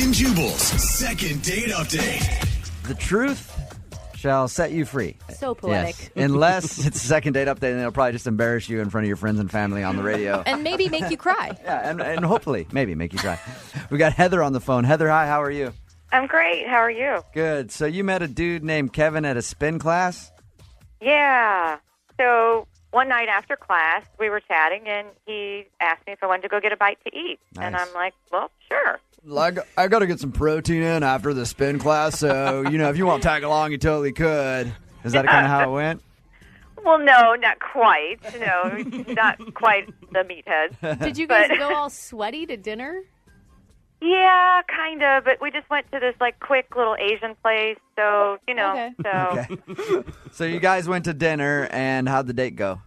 and Jubal's second date update. The truth shall set you free. So poetic. Yes. Unless it's a second date update, and it'll probably just embarrass you in front of your friends and family on the radio. And maybe make you cry. Yeah, and hopefully, maybe make you cry. We got Heather on the phone. Heather, hi, how are you? I'm great. How are you? Good. So you met a dude named Kevin at a spin class? Yeah. So one night after class, we were chatting, and he asked me if I wanted to go get a bite to eat. Nice. And I'm like, well, sure. Like, I got to get some protein in after the spin class, so, if you want to tag along, you totally could. Is that kind of how it went? Well, no, not quite. No, not quite the meathead. Did you guys go all sweaty to dinner? Yeah, kind of. But we just went to this, quick little Asian place. So, Okay. Okay. So you guys went to dinner, and how'd the date go?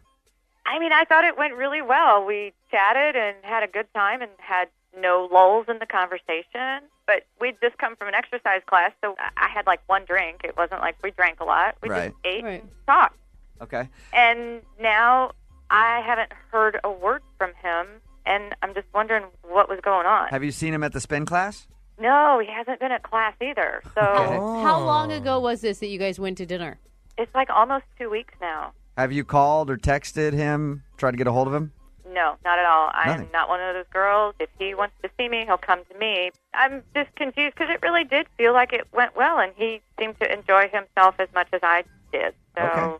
I mean, I thought it went really well. We chatted and had a good time and had no lulls in the conversation. But we'd just come from an exercise class, so I had one drink. It wasn't like we drank a lot. We Right. just ate Right. and talked. Okay. And now I haven't heard a word from him, and I'm just wondering what was going on. Have you seen him at the spin class? No, he hasn't been at class either. So How long ago was this that you guys went to dinner? it's almost 2 weeks now. Have you called or texted him, tried to get a hold of him? No, not at all. I'm Nothing. not one of those girls. If he wants to see me, he'll come to me. I'm just confused because it really did feel like it went well, and he seemed to enjoy himself as much as I did. So, Okay.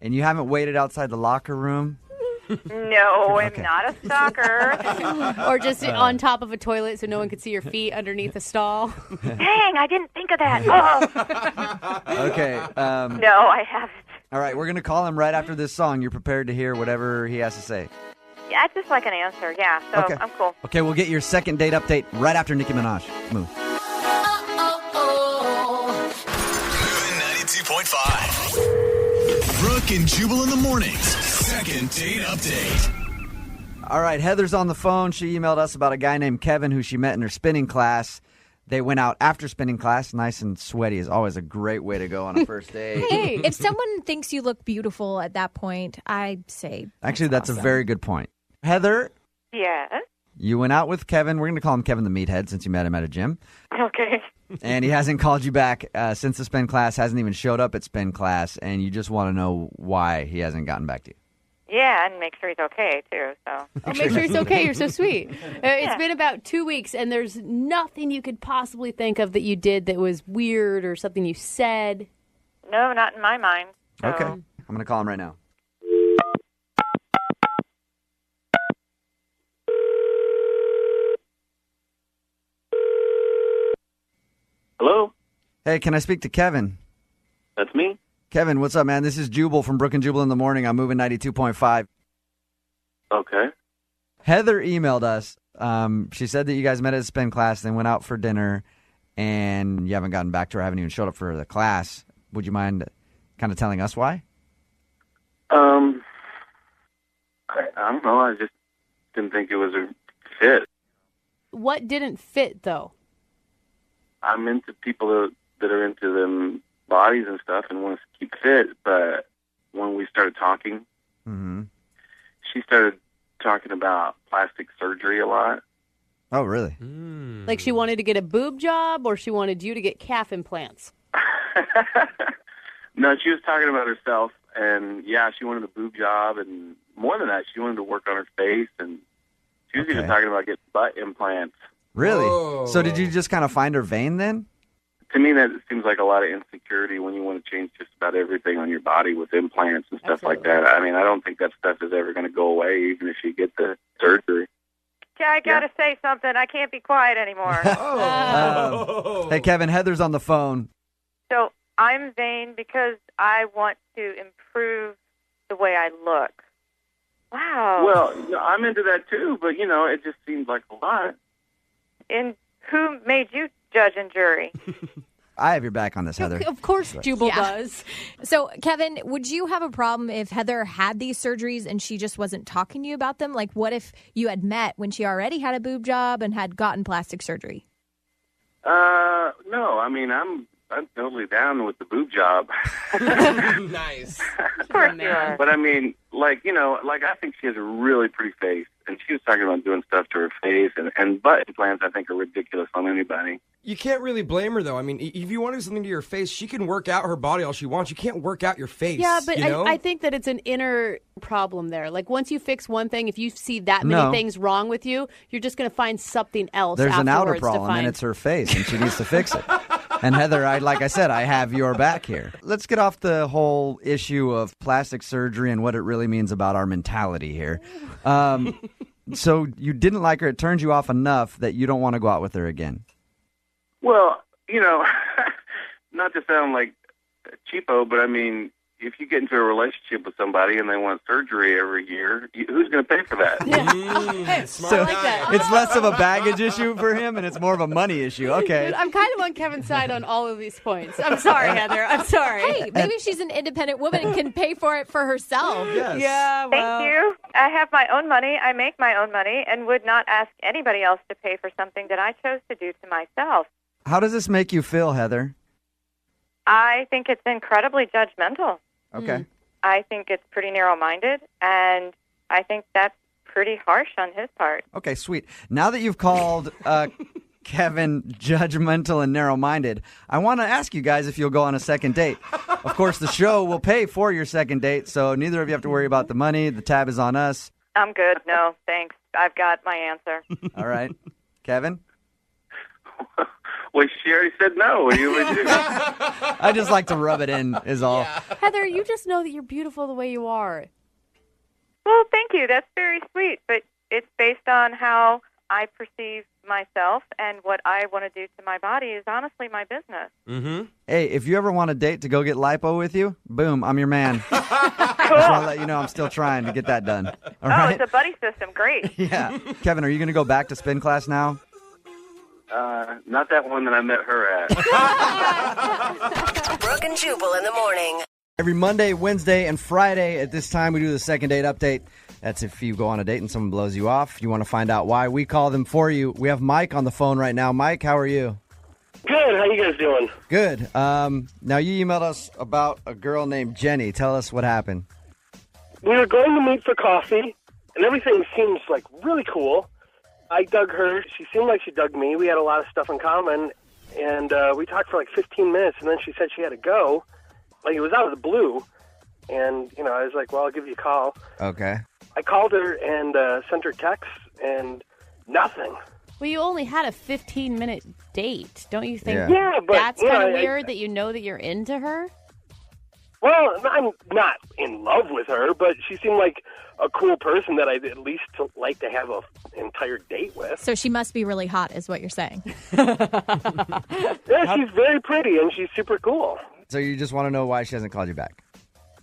And you haven't waited outside the locker room? no, Okay. I'm not a stalker. Or just on top of a toilet so no one could see your feet underneath a stall? Dang, I didn't think of that. Oh. Okay. No, I haven't. All right, we're going to call him right after this song. You're prepared to hear whatever he has to say. Yeah, I'd just like an answer. Yeah, so Okay. I'm cool. Okay, we'll get your second date update right after Nicki Minaj. Move. Moving 92.5. Brooke and Jubal in the mornings. Second date update. All right, Heather's on the phone. She emailed us about a guy named Kevin who she met in her spinning class. They went out after spinning class. Nice and sweaty is always a great way to go on a first date. Hey, if someone thinks you look beautiful at that point, I'd say Actually, that's awesome. a very good point. Heather, Yes. you went out with Kevin. We're going to call him Kevin the Meathead since you met him at a gym. Okay. And he hasn't called you back since the spin class, hasn't even showed up at spin class, and you just want to know why he hasn't gotten back to you. Yeah, and make sure he's okay, too. So. Oh, make sure he's okay. You're so sweet. It's been about 2 weeks, and there's nothing you could possibly think of that you did that was weird or something you said. No, not in my mind. So. Okay. I'm going to call him right now. Hello, Hey, can I speak to Kevin? that's me. Kevin, what's up, man? This is Jubal from Brooke and Jubal in the morning. I'm moving 92.5. Okay. Heather emailed us. She said that you guys met at a spin class, then went out for dinner, and you haven't gotten back to her, haven't even showed up for the class. Would you mind kind of telling us why? I don't know. I just didn't think it was a fit. What didn't fit, though? I'm into people that are into them bodies and stuff and want to keep fit. But when we started talking, Mm-hmm. she started talking about plastic surgery a lot. Oh, really? Like she wanted to get a boob job or she wanted you to get calf implants? No, she was talking about herself, and yeah, she wanted a boob job, and more than that, she wanted to work on her face, and she was even Okay. talking about getting butt implants. Really? Whoa. So did you just kind of find her vain then? To me, that seems like a lot of insecurity when you want to change just about everything on your body with implants and stuff like that. I mean, I don't think that stuff is ever going to go away, even if you get the surgery. Okay, I got to say something. I can't be quiet anymore. Hey, Kevin, Heather's on the phone. So I'm vain because I want to improve the way I look. Wow. Well, I'm into that too, but, it just seems like a lot. And who made you judge and jury? I have your back on this, Heather. Of course Jubal Yeah. does. So, Kevin, would you have a problem if Heather had these surgeries and she just wasn't talking to you about them? Like, what if you had met when she already had a boob job and had gotten plastic surgery? No, I mean, I'm totally down with the boob job. Nice. Of course you are. But I mean, like, I think she has a really pretty face. And she was talking about doing stuff to her face. And butt implants, I think, are ridiculous on anybody. You can't really blame her, though. I mean, if you want to do something to your face, she can work out her body all she wants. You can't work out your face. Yeah, but you know? I think that it's an inner problem there. Like, once you fix one thing, if you see that many things wrong with you, you're just going to find something else There's an outer afterwards to problem, find. and it's her face, and she needs to fix it. And Heather, like I said, I have your back here. Let's get off the whole issue of plastic surgery and what it really means about our mentality here. So you didn't like her. It turned you off enough that you don't want to go out with her again. Well, not to sound like a cheapo, but I mean, if you get into a relationship with somebody and they want surgery every year, who's going to pay for that? Hey, Smart I guy. like that. It's less of a baggage issue for him, and it's more of a money issue. Okay. Dude, I'm kind of on Kevin's side on all of these points. I'm sorry, Heather. I'm sorry. Hey, maybe she's an independent woman and can pay for it for herself. Yes. Yeah, well. Thank you. I have my own money. I make my own money and would not ask anybody else to pay for something that I chose to do to myself. How does this make you feel, Heather? I think it's incredibly judgmental. Okay. I think it's pretty narrow-minded, and I think that's pretty harsh on his part. Okay, sweet. Now that you've called Kevin judgmental and narrow-minded, I want to ask you guys if you'll go on a second date. Of course, the show will pay for your second date, so neither of you have to worry about the money. The tab is on us. I'm good. No, thanks. I've got my answer. All right. Kevin? Well, she already said no. What do you would do? I just like to rub it in, is all. Heather, you just know that you're beautiful the way you are. Well, thank you. That's very sweet, but it's based on how I perceive myself, and what I want to do to my body is honestly my business. Mm-hmm. Hey, if you ever want a date to go get lipo with you, boom, I'm your man. Just want to let you know I'm still trying to get that done. All right? It's a buddy system. Great. Yeah. Kevin, are you going to go back to spin class now? Not that one that I met her at. Brooke and Jubal in the morning. Every Monday, Wednesday, and Friday at this time, we do the second date update. That's if you go on a date and someone blows you off. You want to find out why, we call them for you. We have Mike on the phone right now. Mike, how are you? Good. How you guys doing? Good. Now, you emailed us about a girl named Jenny. Tell us what happened. We were going to meet for coffee, and everything seems like really cool. I dug her. She seemed like she dug me. We had a lot of stuff in common, and we talked for like 15 minutes, and then she said she had to go. Like, it was out of the blue, and, I was like, well, I'll give you a call. Okay. I called her and sent her texts, and nothing. Well, you only had a 15-minute date. Don't you think Yeah, but that's kind of I- weird that you know that you're into her? Well, I'm not in love with her, but she seemed like a cool person that I'd at least like to have an entire date with. So she must be really hot, is what you're saying. Yeah, she's very pretty, and she's super cool. So you just want to know why she hasn't called you back?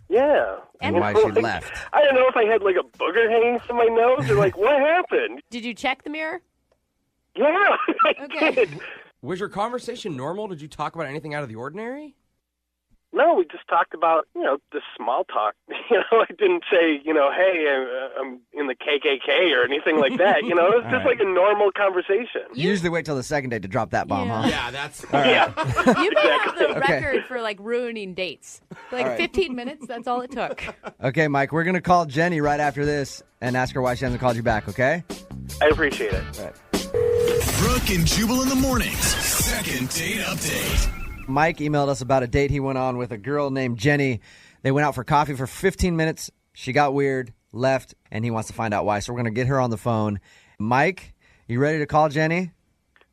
Yeah. And why she left. I don't know if I had like a booger hanging from my nose or like what happened. Did you check the mirror? Yeah, I Okay. did. Was your conversation normal? Did you talk about anything out of the ordinary? No, we just talked about, the small talk. I didn't say, hey, I'm in the KKK or anything like that. It was just like a normal conversation. You usually wait till the second date to drop that bomb, Yeah. huh? Yeah, that's... Yeah. You may have the Okay. record for, ruining dates. Like, All right. 15 minutes, that's all it took. Okay, Mike, we're going to call Jenny right after this and ask her why she hasn't called you back, okay? I appreciate it. All right. Brooke and Jubal in the mornings. Second date update. Mike emailed us about a date he went on with a girl named Jenny. They went out for coffee for 15 minutes. She got weird, left, and he wants to find out why. So we're going to get her on the phone. Mike, you ready to call Jenny?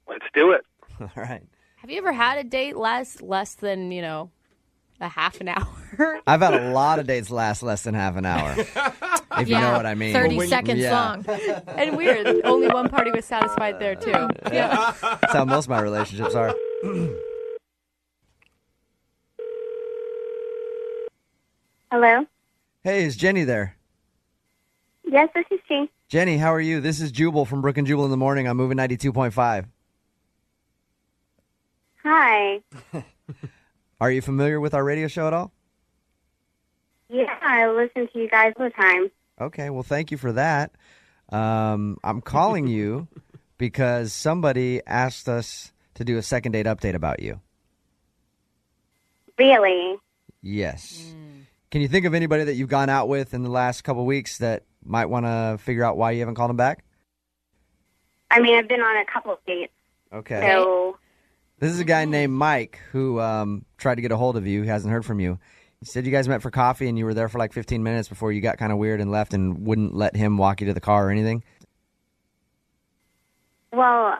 Let's do it. All right. Have you ever had a date less than, a half an hour? I've had a lot of dates last less than half an hour, if you know what I mean. 30 seconds Yeah. long. And weird, only one party was satisfied there, too. Yeah. That's how most of my relationships are. Hello? Hey, is Jenny there? Yes, this is she. Jenny, how are you? This is Jubal from Brooke and Jubal in the morning. I'm moving 92.5. Hi. Are you familiar with our radio show at all? Yeah, I listen to you guys all the time. Okay, well, thank you for that. I'm calling you because somebody asked us to do a second date update about you. Really? Yes. Can you think of anybody that you've gone out with in the last couple of weeks that might want to figure out why you haven't called him back? I mean, I've been on a couple of dates. Okay. So, This is a guy named Mike who tried to get a hold of you. He hasn't heard from you. He said you guys met for coffee and you were there for like 15 minutes before you got kind of weird and left and wouldn't let him walk you to the car or anything. well,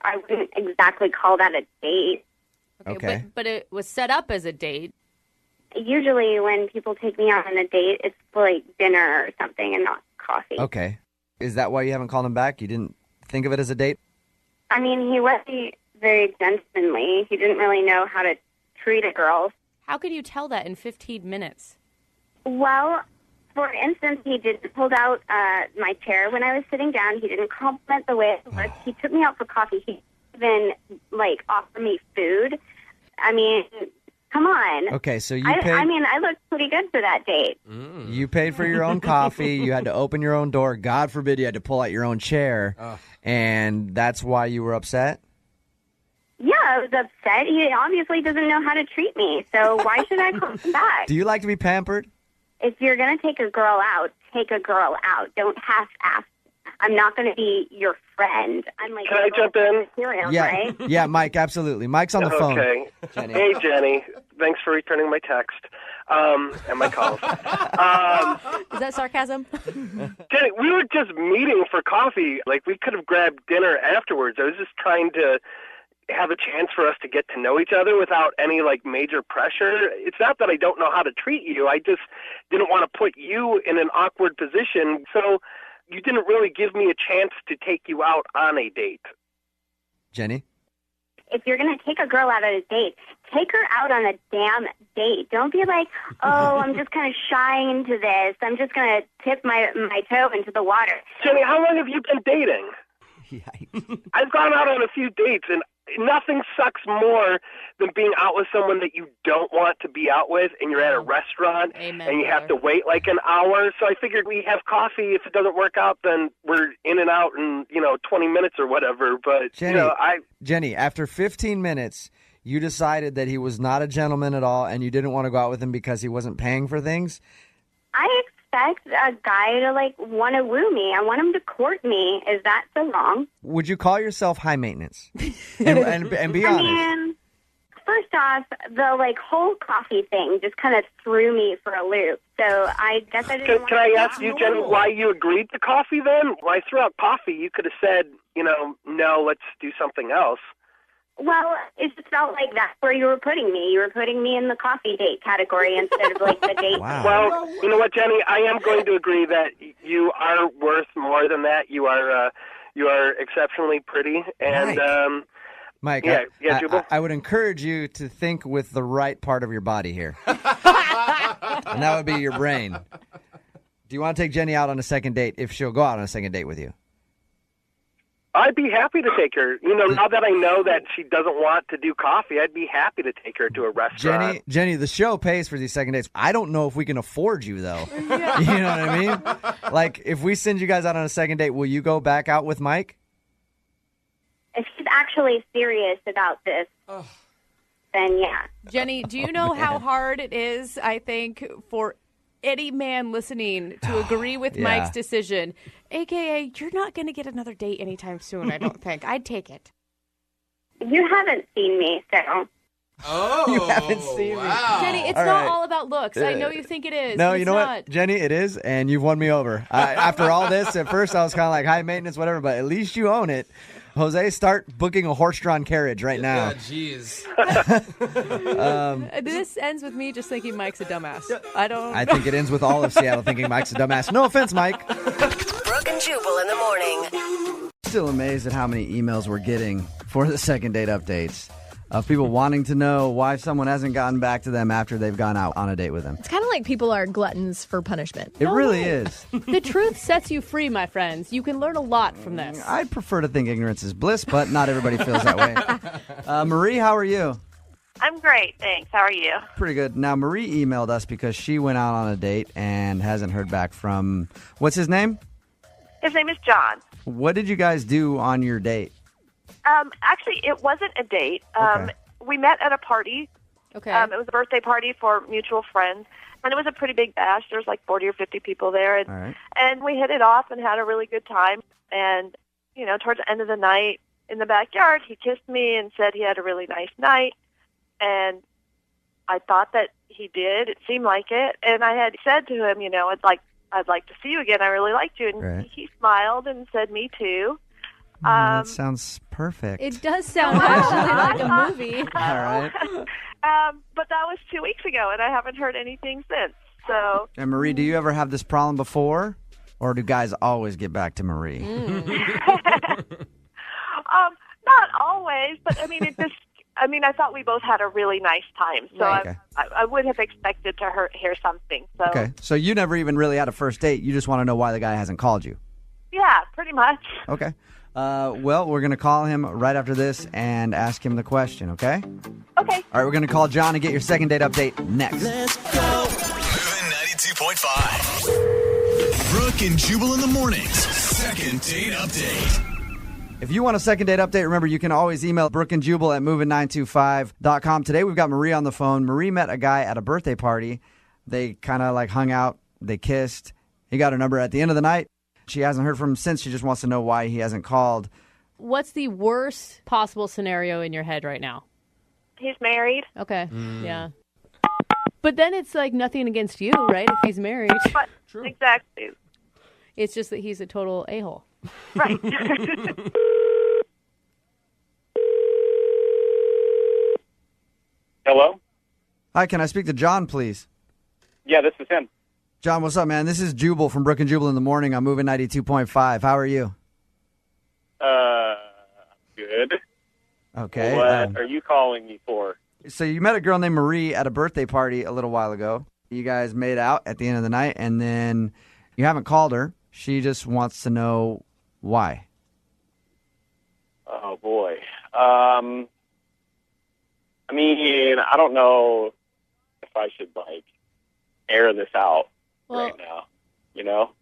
I wouldn't exactly call that a date. Okay. But it was set up as a date. Usually when people take me out on a date, it's for like dinner or something and not coffee. Okay. Is that why you haven't called him back? You didn't think of it as a date? I mean, he wasn't very gentlemanly. He didn't really know how to treat a girl. How could you tell that in 15 minutes? Well, for instance, he didn't hold out my chair when I was sitting down. He didn't compliment the way it looked. He took me out for coffee. He didn't even, offer me food. I mean, come on. Okay, so you paid... I mean, I looked pretty good for that date. You paid for your own coffee. You had to open your own door. God forbid you had to pull out your own chair. And that's why you were upset? Yeah, I was upset. He obviously doesn't know how to treat me, so why should I call him back? Do you like to be pampered? If you're going to take a girl out, take a girl out. Don't half-ass. I'm not going to be your friend. I'm like, Can I jump in? Material, Yeah, right? yeah, Mike, absolutely. Mike's on the phone. Okay. Jenny. Hey, Jenny. Thanks for returning my text and my calls. Is that sarcasm? Jenny, we were just meeting for coffee. Like, we could have grabbed dinner afterwards. I was just trying to have a chance for us to get to know each other without any, major pressure. It's not that I don't know how to treat you. I just didn't want to put you in an awkward position. So you didn't really give me a chance to take you out on a date. Jenny? If you're going to take a girl out on a date, take her out on a damn date. Don't be like, oh, I'm just kind of shying into this. I'm just going to tip my toe into the water. Jenny, how long have you been dating? Yikes. I've gone out on a few dates, and nothing sucks more than being out with someone that you don't want to be out with, and you're at a restaurant, Amen, and you have to wait an hour. So I figured we have coffee. If it doesn't work out, then we're in and out in, 20 minutes or whatever. But, Jenny, after 15 minutes, you decided that he was not a gentleman at all, and you didn't want to go out with him because he wasn't paying for things? I expect a guy to, want to woo me. I want him to court me. Is that so wrong? Would you call yourself high maintenance? and be honest. I mean, first off, the, whole coffee thing just kind of threw me for a loop. So I guess I didn't Can I ask you, Jenny, why you agreed to coffee then? When I threw out coffee, you could have said, no, let's do something else. Well, it just felt like that's where you were putting me. You were putting me in the coffee date category instead of the date. Wow. Well, you know what, Jenny? I am going to agree that you are worth more than that. You are exceptionally pretty, and Mike, Jubal? I would encourage you to think with the right part of your body here, and that would be your brain. Do you want to take Jenny out on a second date if she'll go out on a second date with you? I'd be happy to take her. Now that I know that she doesn't want to do coffee, I'd be happy to take her to a restaurant. Jenny, the show pays for these second dates. I don't know if we can afford you, though. Yeah. You know what I mean? If we send you guys out on a second date, will you go back out with Mike? If he's actually serious about this, then yeah. Jenny, do you know how hard it is, I think, for any man listening to agree with Mike's decision? AKA, you're not going to get another date anytime soon, I don't think. I'd take it. You haven't seen me, so. Oh, You haven't seen me. Jenny, it's All not right. all about looks. I know you think it is. No, but you it's know not. what, Jenny, it is, and you've won me over. After all this, at first I was kind of like high maintenance, whatever, but at least you own it. Jose, start booking a horse-drawn carriage right now. Yeah, jeez. This ends with me just thinking Mike's a dumbass. I think it ends with all of Seattle thinking Mike's a dumbass. No offense, Mike. Brooke and Jubal in the morning. Still amazed at how many emails we're getting for the second date updates of people wanting to know why someone hasn't gotten back to them after they've gone out on a date with them. It's kind of like people are gluttons for punishment. It really is. The truth sets you free, my friends. You can learn a lot from this. I'd prefer to think ignorance is bliss, but not everybody feels that way. Marie, how are you? I'm great, thanks. How are you? Pretty good. Now, Marie emailed us because she went out on a date and hasn't heard back from, what's his name? His name is John. What did you guys do on your date? Actually, it wasn't a date. Okay. We met at a party, Okay. It was a birthday party for mutual friends, and it was a pretty big bash. There was like 40 or 50 people there, and, All right. and we hit it off and had a really good time. And, towards the end of the night in the backyard, he kissed me and said he had a really nice night. And I thought that he did. It seemed like it. And I had said to him, I'd like to see you again. I really liked you. And Right. he smiled and said, me too. That sounds perfect. It does sound actually like a movie. All right. But that was 2 weeks ago, and I haven't heard anything since. So, And Marie, do you ever have this problem before? Or do guys always get back to Marie? not always, but I mean, I thought we both had a really nice time, so Right. Okay. I would have expected to hear something. So, Okay. So you never even really had a first date. You just want to know why the guy hasn't called you. yeah, pretty much. Okay. Well, we're going to call him right after this and ask him the question, okay? Okay. All right, we're going to call John and get your second date update next. Let's go. Moving 92.5. Brooke and Jubal in the mornings. Second date update. If you want a second date update, remember you can always email Brooke and Jubal at moving925.com. Today we've got Marie on the phone. Marie met a guy at a birthday party. They kind of like hung out. They kissed. He got her number at the end of the night. She hasn't heard from him since. She just wants to know why he hasn't called. What's the worst possible scenario in your head right now? He's married. Okay. Yeah. But then it's like nothing against you, right? If he's married. But exactly. It's just that he's a total a-hole. Right. Hello? Hi, can I speak to John, please? Yeah, this is him. John, what's up, man? This is Jubal from Brooke and Jubal in the morning. I'm moving 92.5. How are you? Good. Okay. What are you calling me for? So you met a girl named Marie at a birthday party a little while ago. You guys made out at the end of the night, and then you haven't called her. She just wants to know why. Oh, boy. I mean, I don't know if I should, air this out right now,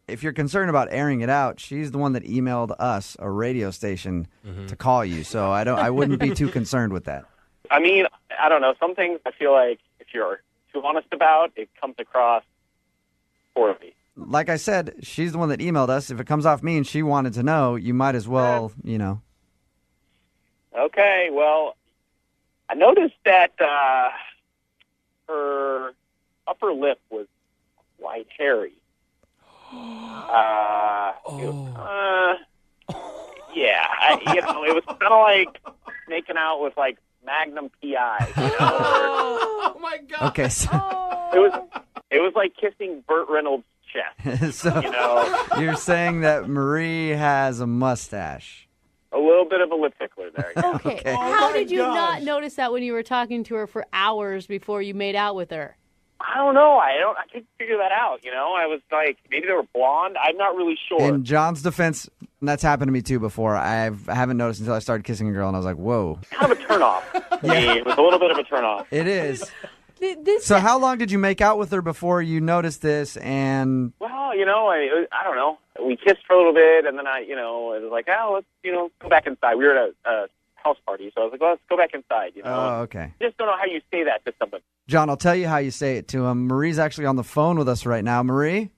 If you're concerned about airing it out, she's the one that emailed us, a radio station, to call you. So I wouldn't be too concerned with that. I mean, I don't know. Some things I feel like if you're too honest about, it comes across poorly. Like I said, she's the one that emailed us. If it comes off me and she wanted to know, you might as well, Okay, well, I noticed that her upper lip was quite hairy. It was kind of like making out with Magnum PI. Oh my God! Okay, so it was like kissing Burt Reynolds' chest. so you're saying that Marie has a mustache. A little bit of a lip tickler there. Yeah. Okay. Okay. How did you not notice that when you were talking to her for hours before you made out with her? I don't know. I couldn't figure that out. I was like, maybe they were blonde. I'm not really sure. In John's defense, that's happened to me too before. I haven't noticed until I started kissing a girl, and I was like, whoa. Kind of a turnoff. It was a little bit of a turnoff. It is. So how long did you make out with her before you noticed this? And well, I don't know. We kissed for a little bit, and then I was like, let's go back inside. We were at a house party, so I was like, well, let's go back inside. Oh, okay. Just don't know how you say that to somebody. John, I'll tell you how you say it to him. Marie's actually on the phone with us right now. Marie?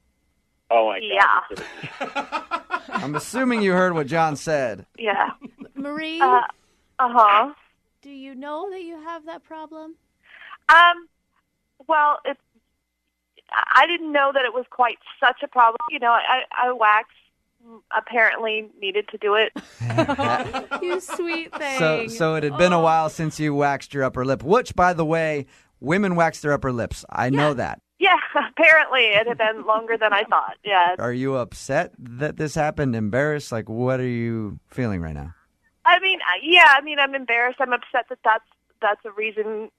Oh, my God. Yeah. I'm assuming you heard what John said. Yeah. Marie? Uh-huh. Do you know that you have that problem? Well, I didn't know that it was quite such a problem. I waxed. Apparently needed to do it. You sweet thing. So it had been a while since you waxed your upper lip, which, by the way, women wax their upper lips. I know that. Yeah, apparently it had been longer than I thought. Yeah. Are you upset that this happened? Embarrassed? What are you feeling right now? I mean, I'm embarrassed. I'm upset that that's a reason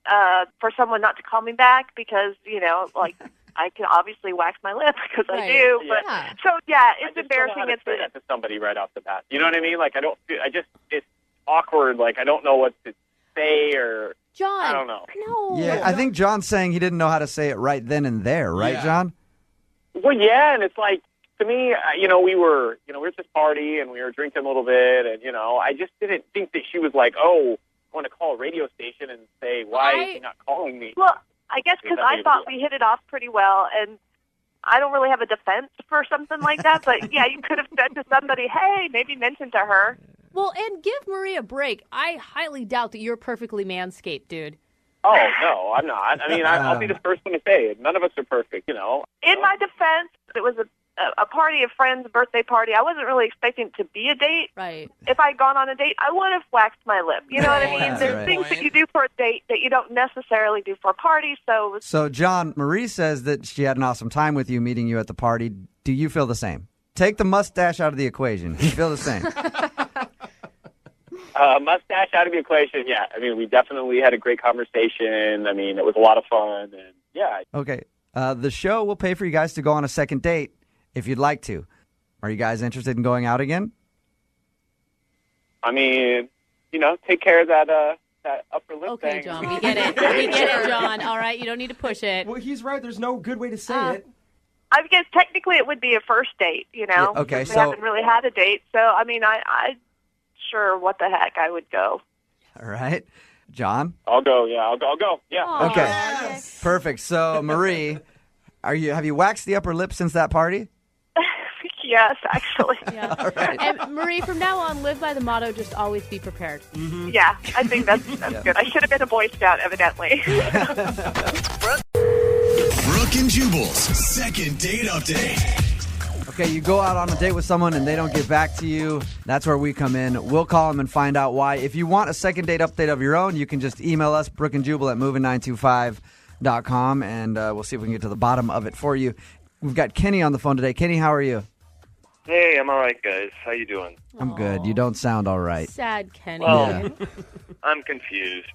for someone not to call me back because, I can obviously wax my lip because I do. But it's embarrassing. It's say that to somebody right off the bat. You know what I mean? It's awkward. I don't know what to say or John. I don't know. No. Yeah, I think John's saying he didn't know how to say it right then and there, right, Yeah. John? Well, yeah, and it's to me, we were at this party and we were drinking a little bit, and I just didn't think that she was want to call a radio station and say, why is he not calling me? Well, I guess because I thought we hit it off pretty well, and I don't really have a defense for something like that. But, yeah, you could have said to somebody, hey, maybe mention to her. Well, and give Marie a break. I highly doubt that you're perfectly manscaped, dude. Oh, no, I'm not. I mean, I'll be the first one to say it. None of us are perfect, you know. In my defense, it was a party of friends, a birthday party. I wasn't really expecting it to be a date. Right. If I'd gone on a date, I would have waxed my lip. You know what I mean? There's things that you do for a date that you don't necessarily do for a party. So, John, Marie says that she had an awesome time with you, meeting you at the party. Do you feel the same? Take the mustache out of the equation. Do you feel the same? Mustache out of the equation, yeah. I mean, we definitely had a great conversation. I mean, it was a lot of fun, and yeah. Okay. The show will pay for you guys to go on a second date if you'd like to. Are you guys interested in going out again? I mean, you know, take care of that upper lip thing. Okay, John, we get it. We get it, John. All right, you don't need to push it. Well, he's right. There's no good way to say it. I guess technically it would be a first date, you know? Yeah, okay, we haven't really had a date. So, I mean, I sure, what the heck, I would go. All right. John? I'll go, yeah. I'll go, yeah. Aww. Okay. Yes. Perfect. So, Marie, have you waxed the upper lip since that party? Yes, actually. Yeah. All right. And Marie, from now on, live by the motto, just always be prepared. Mm-hmm. Yeah, I think that's good. I should have been a Boy Scout, evidently. Brooke and Jubal's second date update. Okay, you go out on a date with someone and they don't get back to you. That's where we come in. We'll call them and find out why. If you want a second date update of your own, you can just email us, brookeandjubal@moving925.com, and we'll see if we can get to the bottom of it for you. We've got Kenny on the phone today. Kenny, how are you? Hey, I'm all right, guys. How you doing? I'm good. You don't sound all right. Sad Kenny. Well, I'm confused.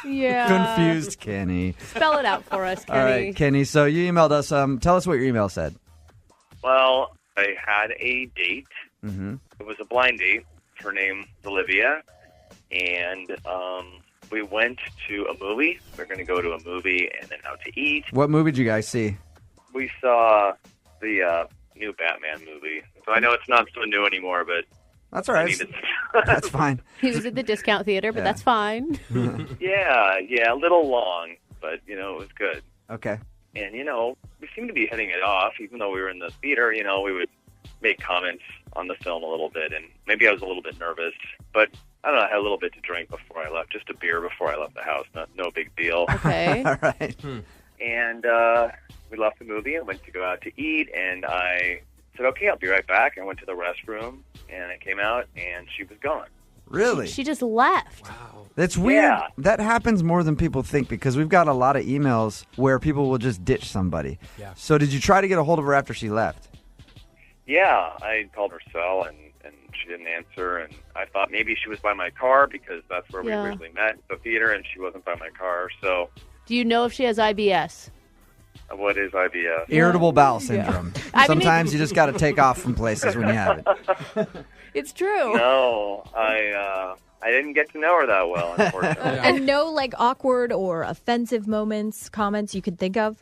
Yeah. Confused Kenny. Spell it out for us, Kenny. All right, Kenny. So you emailed us. Tell us what your email said. Well, I had a date. Mm-hmm. It was a blind date. Her name was Olivia. And we went to a movie. We're going to go to a movie and then out to eat. What movie did you guys see? We saw the new Batman movie. So I know it's not so new anymore, but... That's all right. That's fine. He was at the discount theater, but that's fine. Yeah, a little long, but, you know, it was good. Okay. And, you know, we seemed to be hitting it off. Even though we were in the theater, you know, we would make comments on the film a little bit. And maybe I was a little bit nervous. But, I don't know, I had a little bit to drink before I left. Just a beer before I left the house. No big deal. Okay. All right. And we left the movie and went to go out to eat. And I said, okay, I'll be right back. I went to the restroom. And I came out, and she was gone. Really? She just left. Wow. That's weird. Yeah. That happens more than people think because we've got a lot of emails where people will just ditch somebody. Yeah. So did you try to get a hold of her after she left? Yeah, I called her cell, and she didn't answer. And I thought maybe she was by my car because that's where we originally met, the theater, and she wasn't by my car. So, Do you know if she has IBS? What is IBS? Irritable bowel syndrome. I mean, Sometimes you just got to take off from places when you have it. It's true. No, I didn't get to know her that well, unfortunately. And no, like, awkward or offensive comments you could think of?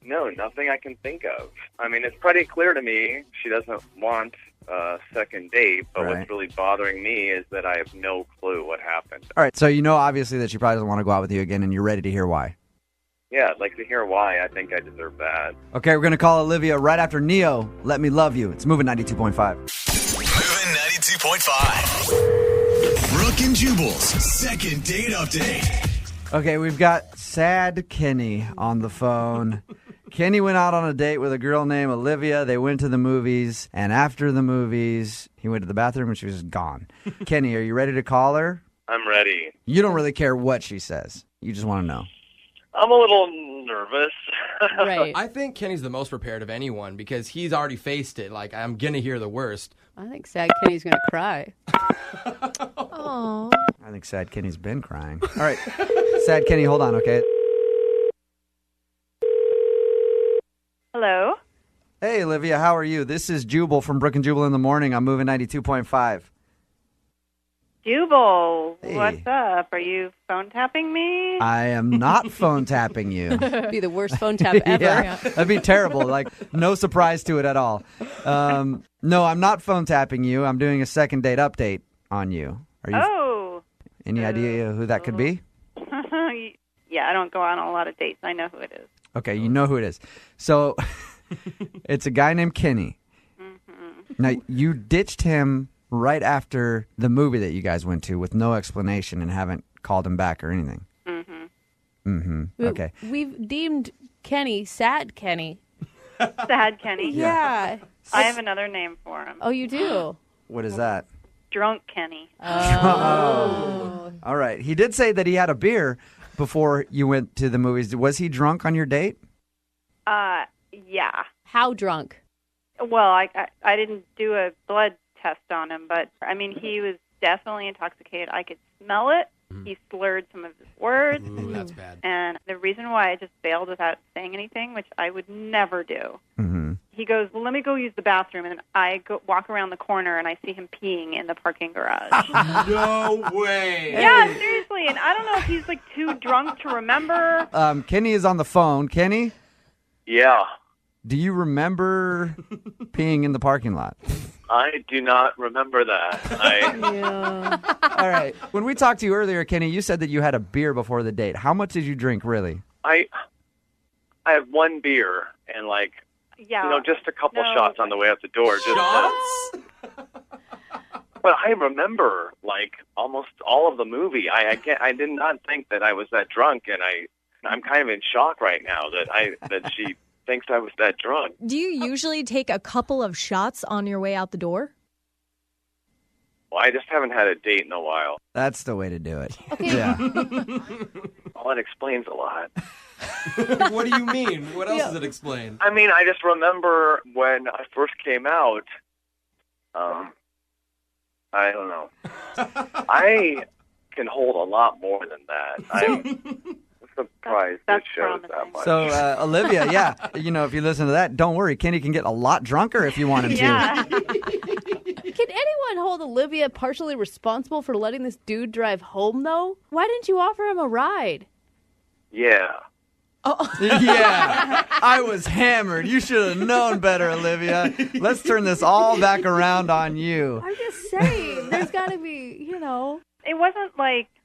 No, nothing I can think of. I mean, it's pretty clear to me she doesn't want a second date, but Right. what's really bothering me is that I have no clue what happened. All right, so you know obviously that she probably doesn't want to go out with you again, and you're ready to hear why. Yeah, I'd like to hear why. I think I deserve that. Okay, we're going to call Olivia right after Neo, Let Me Love You. It's Moving 92.5. Moving 92.5. Brooke and Jubal's second date update. Okay, we've got sad Kenny on the phone. Kenny went out on a date with a girl named Olivia. They went to the movies, and after the movies, he went to the bathroom and she was gone. Kenny, are you ready to call her? I'm ready. You don't really care what she says. You just want to know. I'm a little nervous. Right. I think Kenny's the most prepared of anyone because he's already faced it. Like, I'm going to hear the worst. I think sad Kenny's going to cry. Oh. I think sad Kenny's been crying. All right, sad Kenny, hold on, okay? Hello? Hey, Olivia, how are you? This is Jubal from Brooke and Jubal in the Morning. I'm moving 92.5. Jubal, Hey. what's up? Are you phone tapping me? I am not phone tapping you. Be the worst phone tap ever. Yeah, that'd be terrible. Like, no surprise to it at all. No, I'm not phone tapping you. I'm doing a second date update on you. Are you Oh, Any idea who that could be? Yeah, I don't go on a lot of dates. I know who it is. Okay, you know who it is. So it's a guy named Kenny. Now, you ditched him right after the movie that you guys went to with no explanation and haven't called him back or anything. Okay. We've deemed Kenny Sad Kenny. Sad Kenny? Yeah. I have another name for him. Oh, you do? What is that? Drunk Kenny. Oh. All right. He did say that he had a beer before you went to the movies. Was he drunk on your date? Yeah. How drunk? Well, I didn't do a blood test on him, but, I mean, he was definitely intoxicated. I could smell it. He slurred some of his words. Ooh, that's bad. And the reason why I just bailed without saying anything, which I would never do, he goes, well, let me go use the bathroom. And I walk around the corner, and I see him peeing in the parking garage. No way. Yeah, seriously. And I don't know if he's, like, too drunk to remember. Kenny is on the phone. Kenny? Yeah. Do you remember peeing in the parking lot? I do not remember that. All right. When we talked to you earlier, Kenny, you said that you had a beer before the date. How much did you drink, really? I had one beer and just a couple shots on the way out the door. But I remember almost all of the movie. I did not think that I was that drunk, and I'm kind of in shock right now that she thinks I was that drunk. Do you usually take a couple of shots on your way out the door? Well, I just haven't had a date in a while. That's the way to do it. Okay. Yeah. Well, that explains a lot. What do you mean? What else does it explain? I mean, I just remember when I first came out, I don't know. I can hold a lot more than that. I'm surprised it shows that much. So, Olivia, if you listen to that, don't worry. Kenny can get a lot drunker if you want him to. Can anyone hold Olivia partially responsible for letting this dude drive home, though? Why didn't you offer him a ride? Yeah. Oh. Yeah. I was hammered. You should have known better, Olivia. Let's turn this all back around on you. I'm just saying, there's got to be, It wasn't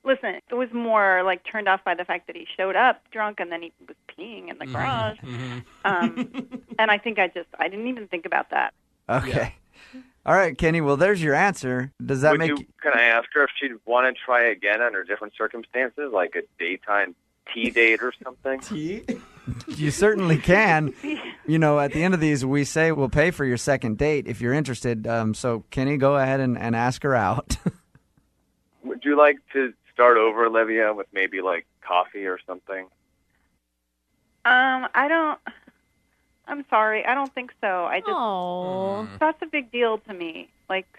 listen, it was more turned off by the fact that he showed up drunk and then he was peeing in the garage. And I think I didn't even think about that. Okay. Yeah. All right, Kenny. Well, there's your answer. Does that Can I ask her if she'd want to try again under different circumstances, like a daytime tea date or something? Tea? You certainly can. At the end of these, we say we'll pay for your second date if you're interested. So, Kenny, go ahead and ask her out. Would you like to start over, Olivia, with maybe coffee or something? I'm sorry. I don't think so. That's a big deal to me.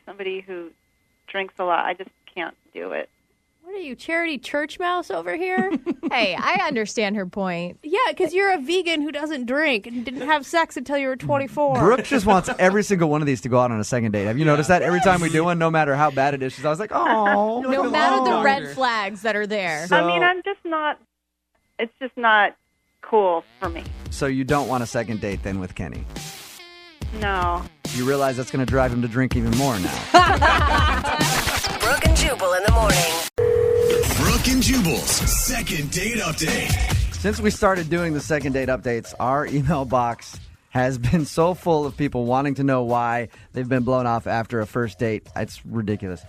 Somebody who drinks a lot, I just can't do it. What are you, charity church mouse over here? Hey, I understand her point. Yeah, because you're a vegan who doesn't drink and didn't have sex until you were 24. Brooke just wants every single one of these to go out on a second date. Have you noticed that? Every time we do one, no matter how bad it is, she's always like, oh. No matter the red flags that are there. I mean, it's just not cool for me. So you don't want a second date then with Kenny? No. You realize that's going to drive him to drink even more now. Brooke and Jubal in the morning. Brooke and Jubal's second date update. Since we started doing the second date updates, our email box has been so full of people wanting to know why they've been blown off after a first date. It's ridiculous.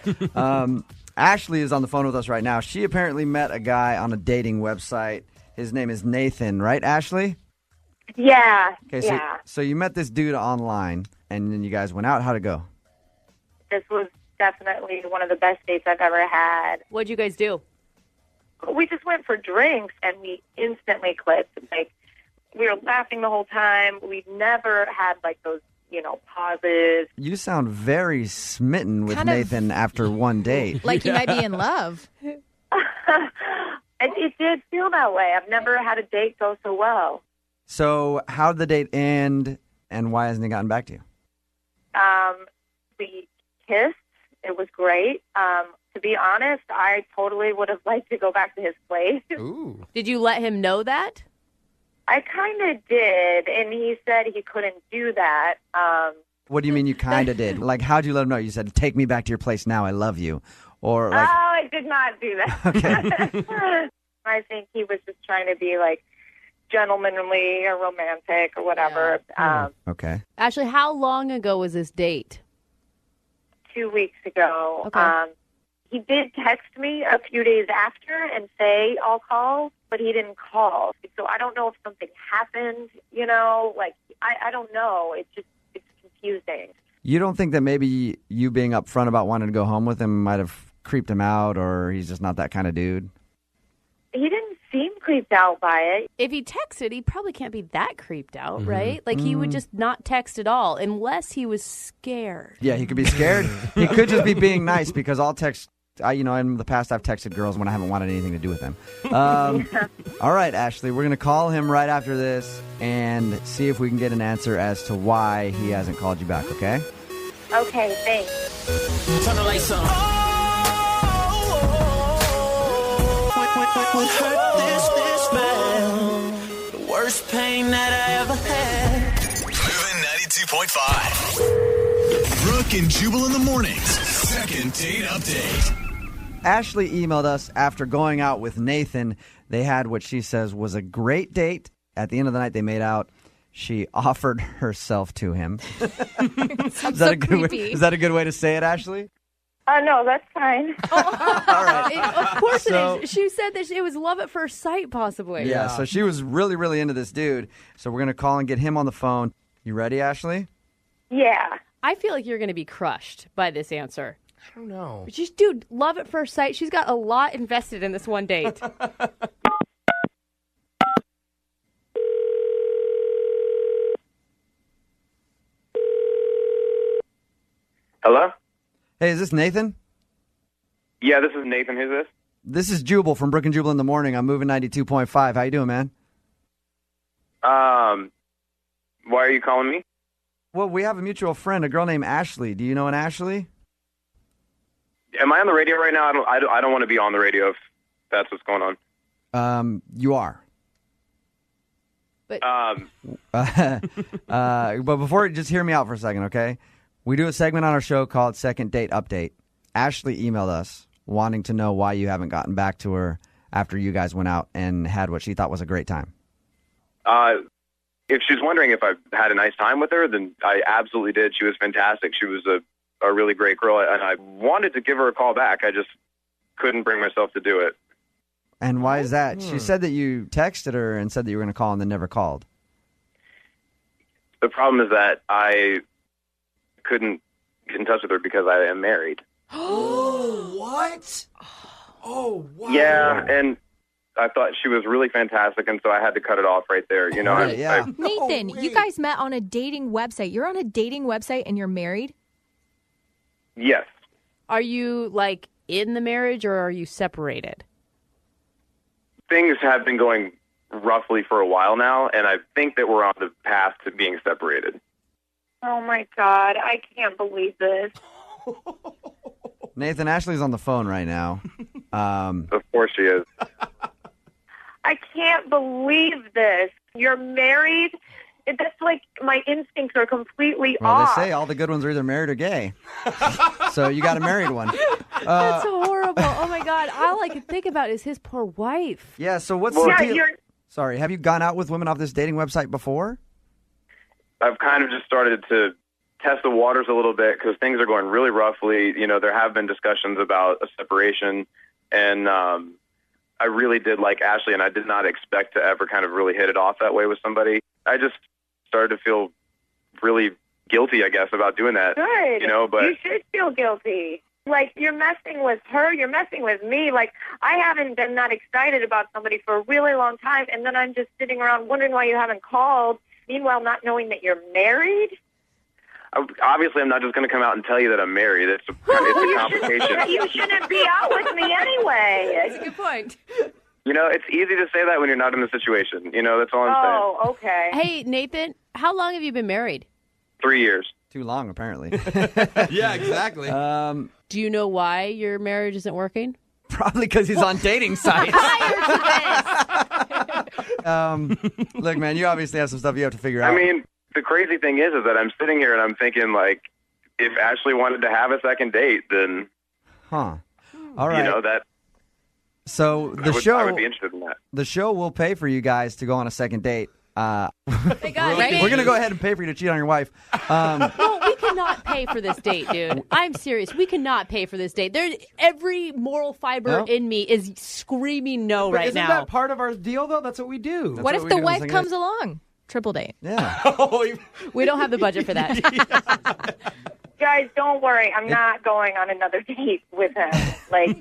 Ashley is on the phone with us right now. She apparently met a guy on a dating website. His name is Nathan, right, Ashley? Yeah. Okay, so you met this dude online, and then you guys went out. How'd it go? This was definitely one of the best dates I've ever had. What'd you guys do? We just went for drinks, and we instantly clicked. We were laughing the whole time. We never had, those, pauses. You sound very smitten with Nathan after one date. Like you might be in love. It did feel that way. I've never had a date go so well. So how did the date end, and why hasn't he gotten back to you? We kissed. It was great. To be honest, I totally would have liked to go back to his place. Ooh. Did you let him know that? I kind of did, and he said he couldn't do that. What do you mean you kind of did? How'd you let him know? You said, take me back to your place now, I love you. Or like, I did not do that. Okay. I think he was just trying to be like gentlemanly or romantic or whatever. okay. Ashley, how long ago was this date? 2 weeks ago. Okay. He did text me a few days after and say, I'll call, but he didn't call. So I don't know if something happened, like, I don't know. It's confusing. You don't think that maybe you being upfront about wanting to go home with him might have creeped him out, or he's just not that kind of dude? He didn't seem creeped out by it. If he texted, he probably can't be that creeped out, right? Like, he would just not text at all unless he was scared. Yeah, he could be scared. He could just be being nice, because I'll text. In the past, I've texted girls when I haven't wanted anything to do with them. All right, Ashley, we're going to call him right after this and see if we can get an answer as to why he hasn't called you back, okay? Okay, thanks. Turn the lights on. What hurt this bad? The worst pain that I ever had. Moving 92.5. Brooke and Jubal in the mornings. Second date update. Ashley emailed us after going out with Nathan. They had what she says was a great date. At the end of the night, they made out. She offered herself to him. Is that a good way to say it, Ashley? No, that's fine. All right. Of course it is. She said that it was love at first sight, possibly. Yeah, so she was really, really into this dude. So we're going to call and get him on the phone. You ready, Ashley? Yeah. I feel like you're going to be crushed by this answer. I don't know. But dude, love at first sight. She's got a lot invested in this one date. Hello? Hey, is this Nathan? Yeah, this is Nathan. Who's this? This is Jubal from Brooke and Jubal in the morning. I'm moving 92.5. How you doing, man? Why are you calling me? Well, we have a mutual friend, a girl named Ashley. Do you know an Ashley? Am I on the radio right now? I don't want to be on the radio if that's what's going on. You are. But but before, just hear me out for a second, okay? We do a segment on our show called Second Date Update. Ashley emailed us wanting to know why you haven't gotten back to her after you guys went out and had what she thought was a great time. If she's wondering if I've had a nice time with her, then I absolutely did. She was fantastic. She was a really great girl, and I wanted to give her a call back. I just couldn't bring myself to do it. And why is that? She said that you texted her and said that you were going to call and then never called. The problem is that I couldn't get in touch with her because I am married. Oh, what? Oh, wow. Yeah, and I thought she was really fantastic, and so I had to cut it off right there. You know, Nathan, you guys met on a dating website. You're on a dating website and you're married? Yes. are you like in the marriage or are you separated? Things have been going roughly for a while now, and I think that we're on the path to being separated. Oh, my God. I can't believe this. Nathan, Ashley's on the phone right now. Of course she is. I can't believe this. You're married? That's like my instincts are completely off. They say all the good ones are either married or gay. So you got a married one. That's horrible. Oh, my God. All I can think about is his poor wife. Yeah, so what's the deal? Sorry, have you gone out with women off this dating website before? I've kind of just started to test the waters a little bit because things are going really roughly. You know, there have been discussions about a separation, and I really did like Ashley, and I did not expect to ever kind of really hit it off that way with somebody. I just started to feel really guilty, I guess, about doing that. Good. You know, but you should feel guilty. Like, you're messing with her, you're messing with me. Like, I haven't been that excited about somebody for a really long time, and then I'm just sitting around wondering why you haven't called. Meanwhile, not knowing that you're married. Obviously, I'm not just going to come out and tell you that I'm married. It's a complication. You shouldn't be out with me anyway. That's a good point. You know, it's easy to say that when you're not in the situation. You know, that's all I'm saying. Oh, okay. Hey, Nathan, how long have you been married? 3 years. Too long, apparently. Yeah, exactly. Do you know why your marriage isn't working? Probably because he's on dating sites. Look, man, you obviously have some stuff you have to figure out. I mean, the crazy thing is that I'm sitting here and I'm thinking, like, if Ashley wanted to have a second date, then... Huh. All right. You know, that So the I would be interested in that. The show will pay for you guys to go on a second date. Right? We're gonna go ahead and pay for you to cheat on your wife. No, we cannot pay for this date, dude. I'm serious. We cannot pay for this date. Every moral fiber in me is screaming no right isn't now. that part of our deal, though? That's what we do. What if the wife comes along? Triple date. Yeah. We don't have the budget for that. Guys, don't worry. I'm not going on another date with him. Like,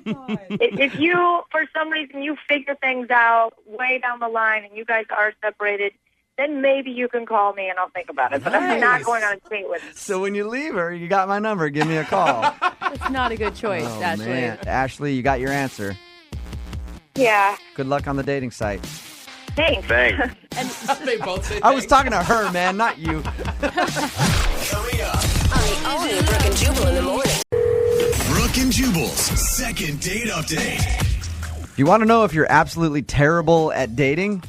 if you, for some reason, you figure things out way down the line and you guys are separated, then maybe you can call me and I'll think about it. But I'm not going on a date with him. So when you leave her, you got my number. Give me a call. It's not a good choice, Ashley. Man. Ashley, you got your answer. Yeah. Good luck on the dating site. Thanks. They both say I was talking to her, man, not you. Coming up, On the all-new Brooke and Jubal in the morning. Brooke and Jubal's second date update. You want to know if you're absolutely terrible at dating?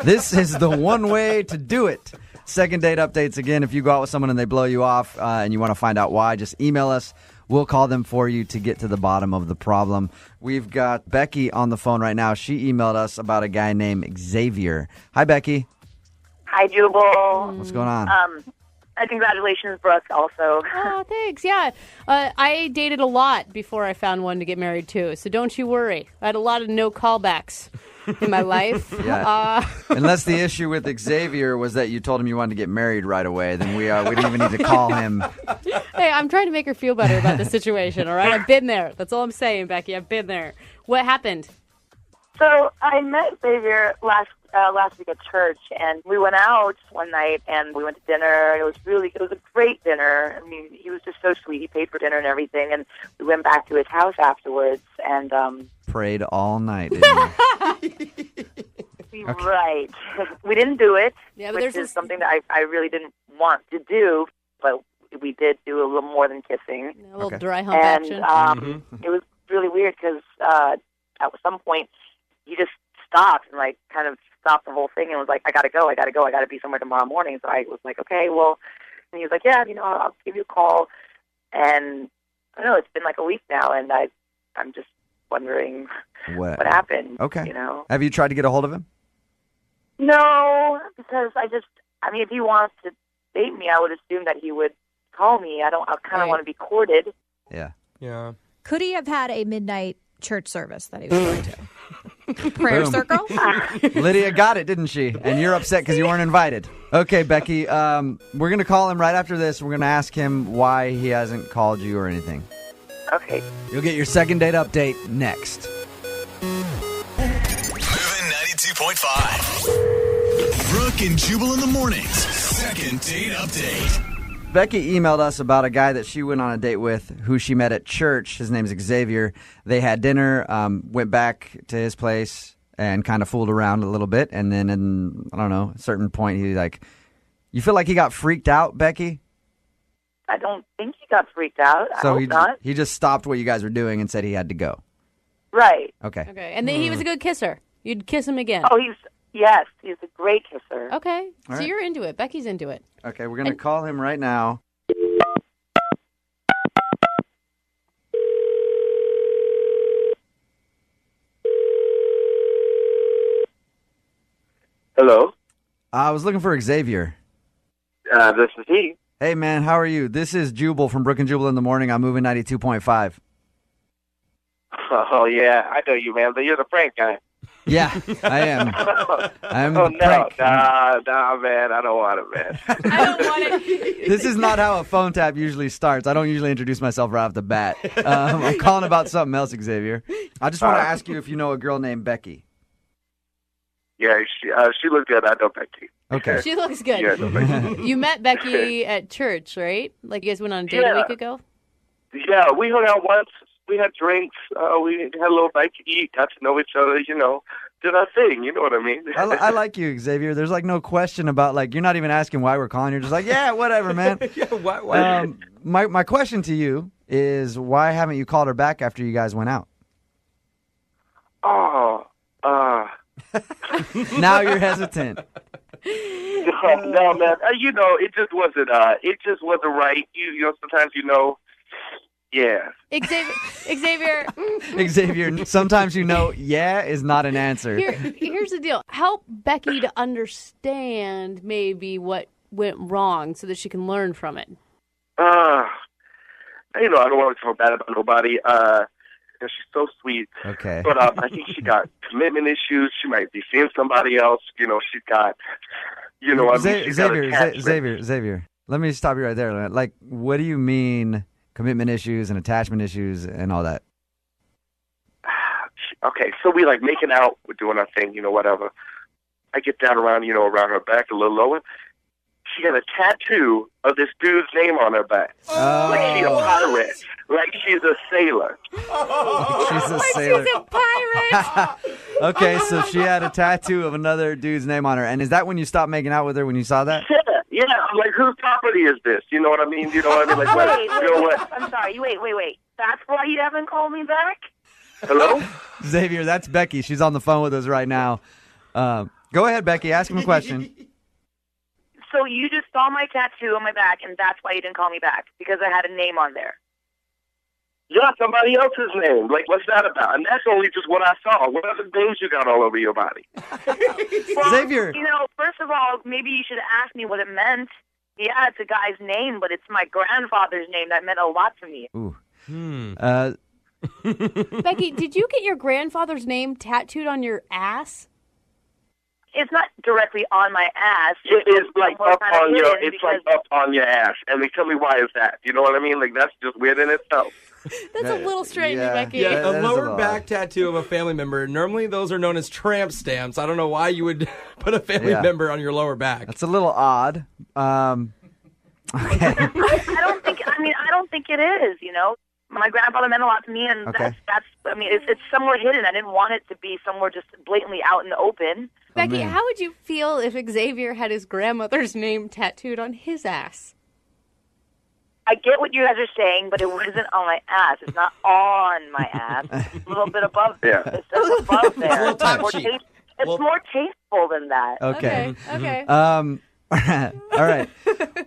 This is the one way to do it. Second date updates again. If you go out with someone and they blow you off and you want to find out why, just email us. We'll call them for you to get to the bottom of the problem. We've got Becky on the phone right now. She emailed us about a guy named Xavier. Hi, Becky. Hi, Jubal. What's going on? Congratulations, Brooke, also. Oh, thanks. Yeah. I dated a lot before I found one to get married to, so don't you worry. I had a lot of no callbacks in my life. Yeah. Unless the issue with Xavier was that you told him you wanted to get married right away, then we didn't even need to call him. Hey, I'm trying to make her feel better about the situation, all right? I've been there. That's all I'm saying, Becky. I've been there. What happened? So I met Xavier last week at church, and we went out one night, and we went to dinner. It was a great dinner. I mean, he was just so sweet. He paid for dinner and everything, and we went back to his house afterwards, and Prayed all night, didn't you? Okay. Right. We didn't do it, Yeah, but which there's is something that I really didn't want to do, but we did do a little more than kissing. A little dry hump And action. it was really weird because at some point he just stopped and kind of stopped the whole thing and was like, I got to be somewhere tomorrow morning. So I was like, okay, well, and he was like, yeah, I'll give you a call. And I don't know, it's been like a week now, and I'm just wondering what happened. Okay. You Have you tried to get a hold of him? No, because if he wants to date me, I would assume that he would call me. I kind of want to be courted. Yeah. Yeah. Could he have had a midnight church service that he was going to? Prayer Boom. circle? Lydia got it, didn't she? And you're upset because you weren't invited. Okay, Becky, we're going to call him right after this. We're going to ask him why he hasn't called you or anything. Okay. You'll get your second date update next. Moving 92.5. Brooke and Jubal in the mornings. Second date update. Becky emailed us about a guy that she went on a date with who she met at church. His name's Xavier. They had dinner, went back to his place and kind of fooled around a little bit. And then, I don't know, a certain point, you feel like he got freaked out, Becky? I don't think he got freaked out. I hope not. He just stopped what you guys were doing and said he had to go. Right. Okay. Okay. And then he was a good kisser. You'd kiss him again. Oh, he's a great kisser. Okay. All So right. you're into it. Becky's into it. Okay, we're going to call him right now. Hello. I was looking for Xavier. This is he. Hey, man, how are you? This is Jubal from Brooke and Jubal in the morning. I'm moving 92.5. Oh, yeah, I know you, man, but you're the prank guy. Yeah, I am. I'm Oh, the no. prank. Nah, man, I don't want it, man. I don't want it. This is not how a phone tap usually starts. I don't usually introduce myself right off the bat. I'm calling about something else, Xavier. I just want to ask you if you know a girl named Becky. Yeah, she looked good. I know Becky. Okay. She looks good. Yeah, I know Becky. You met Becky at church, right? Like you guys went on a date a week ago? Yeah, we hung out once. We had drinks. We had a little bite to eat. Got to know each other. Did our thing. You know what I mean? I like you, Xavier. There's no question about you're not even asking why we're calling. You're just like, yeah, whatever, man. Yeah, why? My question to you is why haven't you called her back after you guys went out? Oh, Now you're hesitant. no, man. It just wasn't. It just wasn't right. Sometimes Yeah. Xavier. Xavier, sometimes yeah is not an answer. Here's the deal. Help Becky to understand maybe what went wrong so that she can learn from it. I don't want to talk bad about nobody. She's so sweet. Okay. But I think she got commitment issues. She might be seeing somebody else. She's got, Xavier, let me stop you right there. Like, what do you mean commitment issues and attachment issues and all that? Okay, so we like making out, we're doing our thing, whatever. I get down around her back a little lower. She got a tattoo of this dude's name on her back. Like she's a pirate. Like she's a sailor. She's a sailor. She's a pirate. Okay, so she had a tattoo of another dude's name on her. And is that when you stopped making out with her when you saw that? Yeah. I'm like, whose property is this? You know what I mean? Like, Wait. I'm sorry. Wait. That's why you haven't called me back? Hello? Xavier, that's Becky. She's on the phone with us right now. Go ahead, Becky. Ask him a question. So you just saw my tattoo on my back, and that's why you didn't call me back, because I had a name on there. Yeah, somebody else's name. Like, what's that about? And that's only just what I saw. What other names you got all over your body? Well, Xavier. First of all, maybe you should ask me what it meant. Yeah, it's a guy's name, but it's my grandfather's name. That meant a lot to me. Ooh. Becky, did you get your grandfather's name tattooed on your ass? It's not directly on my ass. It is like up on your. It's like up on your ass. And tell me why is that? You know what I mean? Like that's just weird in itself. That's a little strange, Becky. Yeah, a lower back tattoo of a family member. Normally, those are known as tramp stamps. I don't know why you would put a family member on your lower back. That's a little odd. Okay. I don't think it is. My grandfather meant a lot to me, and that's. It's somewhere hidden. I didn't want it to be somewhere just blatantly out in the open. Becky, how would you feel if Xavier had his grandmother's name tattooed on his ass? I get what you guys are saying, but it wasn't on my ass. It's not on my ass. It's a little bit above there. It's just above there. It's more tasteful than that. Okay. Okay. All right.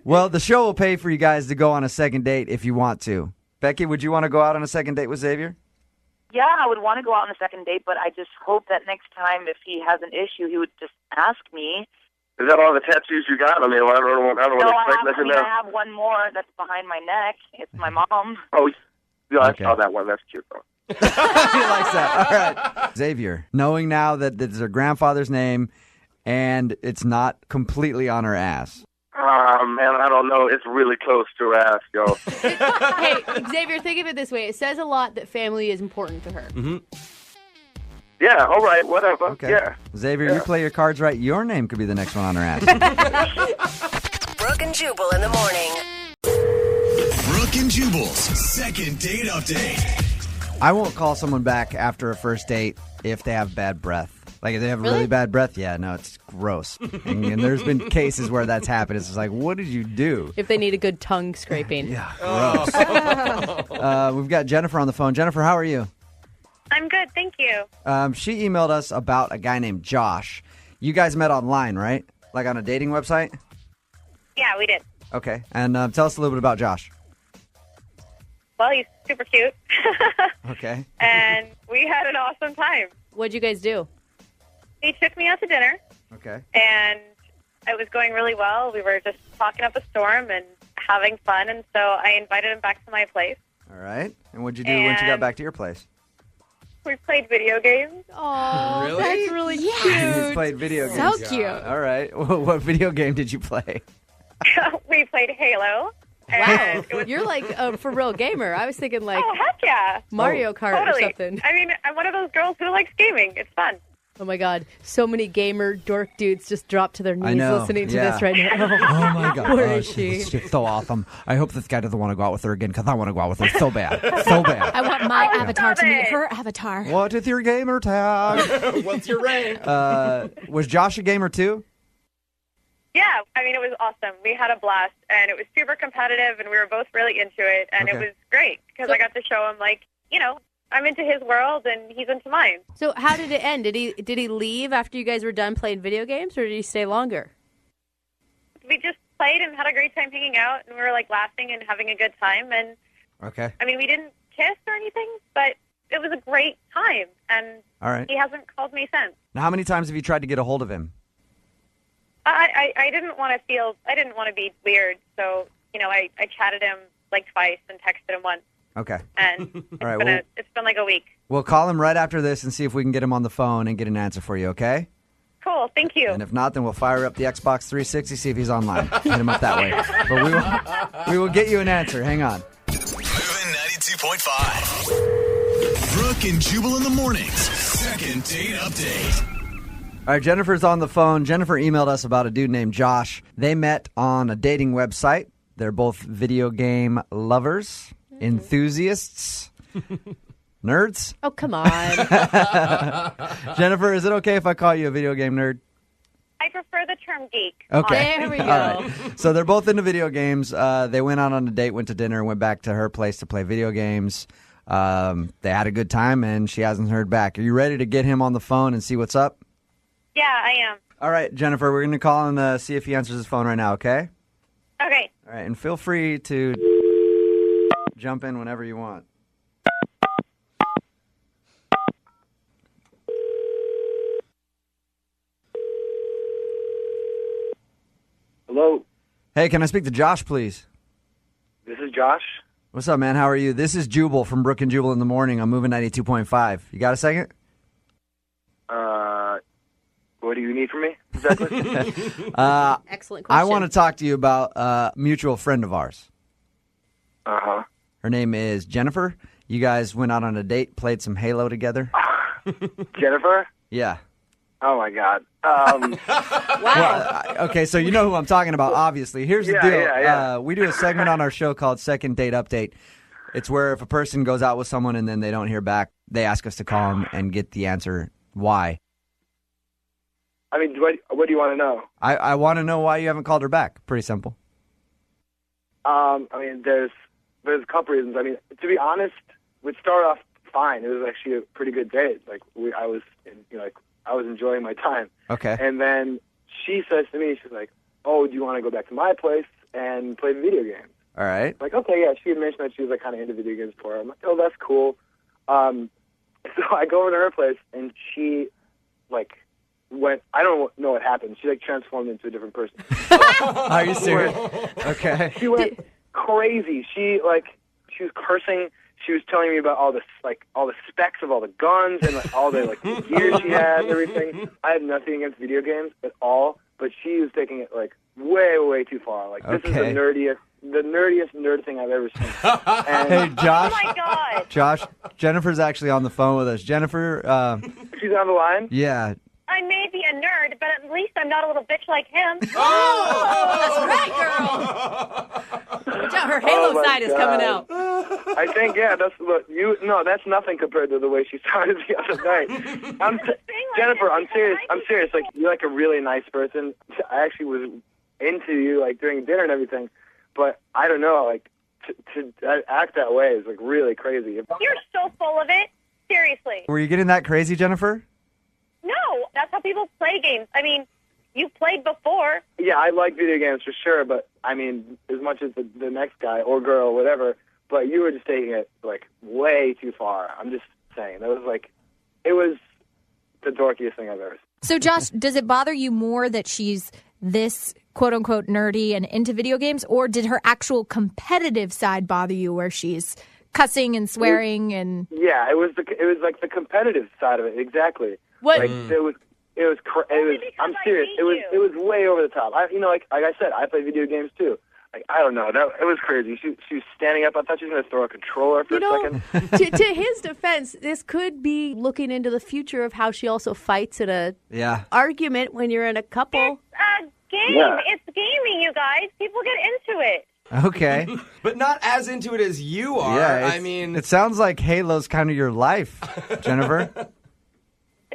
Well, the show will pay for you guys to go on a second date if you want to. Becky, would you want to go out on a second date with Xavier? Yeah, I would want to go out on a second date, but I just hope that next time, if he has an issue, he would just ask me. Is that all the tattoos you got? I mean, I don't expect nothing else. I have one more that's behind my neck. It's my mom. Oh, yeah, I saw that one. That's cute, though. He likes that. All right. Xavier, knowing now that it's her grandfather's name and it's not completely on her ass. Man, I don't know. It's really close to her ass, yo. Hey, Xavier, think of it this way. It says a lot that family is important to her. Mm-hmm. Yeah, all right, whatever. Okay. Yeah. Xavier, you play your cards right. Your name could be the next one on her ass. Brooke and Jubal in the morning. Brooke and Jubal's second date update. I won't call someone back after a first date if they have bad breath. Like, if they have really bad breath, yeah, no, it's gross. and there's been cases where that's happened. It's just like, what did you do? If they need a good tongue scraping. Yeah, gross. We've got Jennifer on the phone. Jennifer, how are you? I'm good, thank you. She emailed us about a guy named Josh. You guys met online, right? Like on a dating website? Yeah, we did. Okay, and tell us a little bit about Josh. Well, he's super cute. Okay. And we had an awesome time. What'd you guys do? He took me out to dinner. Okay. And it was going really well. We were just talking up a storm and having fun, and so I invited him back to my place. All right. And what'd you do once you got back to your place? We played video games. Oh, Really? that's really cute. You played video games. So cute. All right. What video game did you play? We played Halo. Wow, you're like a for real gamer. I was thinking like, oh, heck yeah. Mario Kart totally. or something. I mean, I'm one of those girls who likes gaming. It's fun. Oh my God, so many gamer dork dudes just dropped to their knees listening to this right now. Oh my God. Where is she? She's so awesome. I hope this guy doesn't want to go out with her again because I want to go out with her so bad. So bad. I want my avatar to meet her avatar. What is your gamer tag? What's your rank? Was Josh a gamer too? Yeah, I mean, it was awesome. We had a blast, and it was super competitive, and we were both really into it, and it was great because I got to show him, like, you know, I'm into his world, and he's into mine. So how did it end? Did he leave after you guys were done playing video games, or did he stay longer? We just played and had a great time hanging out, and we were, like, laughing and having a good time, and Okay. I mean, we didn't kiss or anything, but it was a great time, and All right. he hasn't called me since. Now, how many times have you tried to get a hold of him? I didn't want to be weird, so, I chatted him like twice and texted him once, Okay. and All right. it's been like a week. We'll call him right after this and see if we can get him on the phone and get an answer for you, okay? Cool, thank you. And if not, then we'll fire up the Xbox 360, see if he's online. Hit him up that way. But we will get you an answer. Hang on. Moving 92.5. Brooke and Jubal in the mornings. Second date update. All right, Jennifer's on the phone. Jennifer emailed us about a dude named Josh. They met on a dating website. They're both video game lovers, enthusiasts, nerds. Oh, come on. Jennifer, is it okay if I call you a video game nerd? I prefer the term geek. Okay. There we go. All right. So they're both into video games. They went out on a date, went to dinner, and went back to her place to play video games. They had a good time, and she hasn't heard back. Are you ready to get him on the phone and see what's up? Yeah, I am. All right, Jennifer, we're going to call and see if he answers his phone right now, okay? Okay. All right, and feel free to jump in whenever you want. Hello, Hey, can I speak to Josh, please? this is Josh. What's up, man? How are you? This is Jubal from Brooke and Jubal in the morning. I'm moving 92.5. You got a second? What do you need from me exactly? Excellent question. I want to talk to you about a mutual friend of ours. Uh-huh. Her name is Jennifer. You guys went out on a date, played some Halo together. Jennifer? Yeah. Oh my God. Well, okay, so you know who I'm talking about, obviously. Here's the Yeah, deal. yeah. We do a segment on our show called Second Date Update. It's where if a person goes out with someone and then they don't hear back, they ask us to call them and get the answer why. I mean, what do you want to know? I want to know why you haven't called her back. Pretty simple. I mean, there's a couple reasons. I mean, to be honest, we'd start off fine. It was actually a pretty good date. I was enjoying my time. Okay. And then she says to me, she's like, "Oh, do you want to go back to my place and play video games?" All right. Like, okay, yeah. She had mentioned that she was kind of into video games before. I'm like, oh, that's cool. So I go over to her place, and she I don't know what happened. She transformed into a different person. Are you serious? Okay. She went crazy. She was cursing. She was telling me about all the specs of all the guns and all the gear she had and everything. I have nothing against video games at all, but she was taking it way, way too far. This is the nerdiest nerd thing I've ever seen. And, Hey, Josh. Oh my God. Josh, Jennifer's actually on the phone with us. Jennifer. She's on the line? Yeah. I may be a nerd, but at least I'm not a little bitch like him. That's right, girl. Watch out, her Halo side is coming out. I think, yeah, that's nothing compared to the way she started the other night. Jennifer, I'm serious. You're a really nice person. I actually was into you during dinner and everything, but I don't know, to act that way is really crazy. You're so full of it. Seriously. Were you getting that crazy, Jennifer? No, that's how people play games. I mean, you played before. Yeah, I like video games for sure, but I mean, as much as the next guy or girl or whatever, but you were just taking it way too far. I'm just saying. That was it was the dorkiest thing I've ever seen. So, Josh, does it bother you more that she's this quote-unquote nerdy and into video games, or did her actual competitive side bother you where she's cussing and swearing and... Yeah, it was the competitive side of it, exactly. What? I'm serious. It was way over the top. Like I said, I play video games too. I don't know. It was crazy. She was standing up. I thought she was going to throw a controller for a second. To his defense, this could be looking into the future of how she also fights in a argument when you're in a couple. It's a game. Yeah. It's gaming, you guys. People get into it. Okay. But not as into it as you are. Yeah, I mean... It sounds like Halo's kind of your life, Jennifer.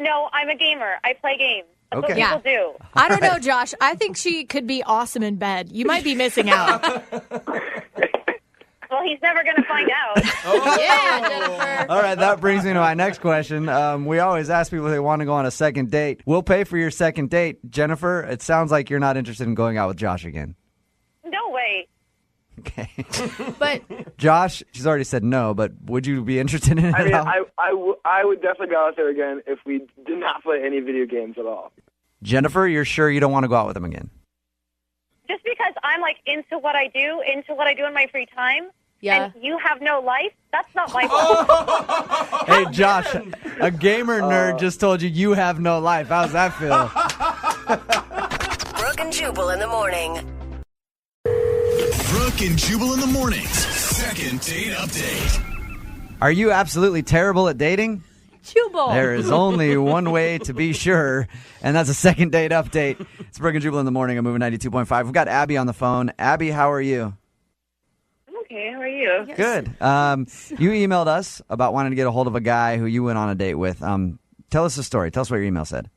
No, I'm a gamer. I play games. That's what people do. I don't know, Josh. I think she could be awesome in bed. You might be missing out. Well, he's never going to find out. Yeah, Jennifer. All right, that brings me to my next question. We always ask people if they want to go on a second date. We'll pay for your second date. Jennifer, it sounds like you're not interested in going out with Josh again. No way. Okay. But Josh, she's already said no, but would you be interested in it? I mean, at all? I would definitely go out there again if we did not play any video games at all. Jennifer, you're sure you don't want to go out with him again? Just because I'm like into what I do in my free time, and you have no life, that's not my fault. Hey, Josh, a gamer nerd just told you have no life. How's that feel? Brooke and Jubal in the morning. Brooke and Jubal in the mornings. Second date update. Are you absolutely terrible at dating? Jubal. There is only one way to be sure, and that's a second date update. It's Brooke and Jubal in the morning. I'm moving 92.5. We've got Abby on the phone. Abby, how are you? I'm okay. How are you? Good. You emailed us about wanting to get a hold of a guy who you went on a date with. Tell us the story. Tell us what your email said.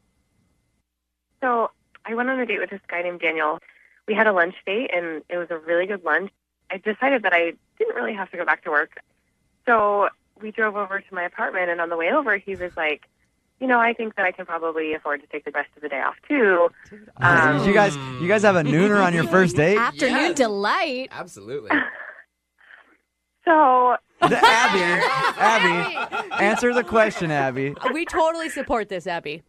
So I went on a date with this guy named Daniel. We had a lunch date, and it was a really good lunch. I decided that I didn't really have to go back to work. So we drove over to my apartment, and on the way over, he was like, I think that I can probably afford to take the rest of the day off, too. You guys have a nooner on your first date? Afternoon delight. Absolutely. So, Abby, answer the question, Abby. We totally support this, Abby.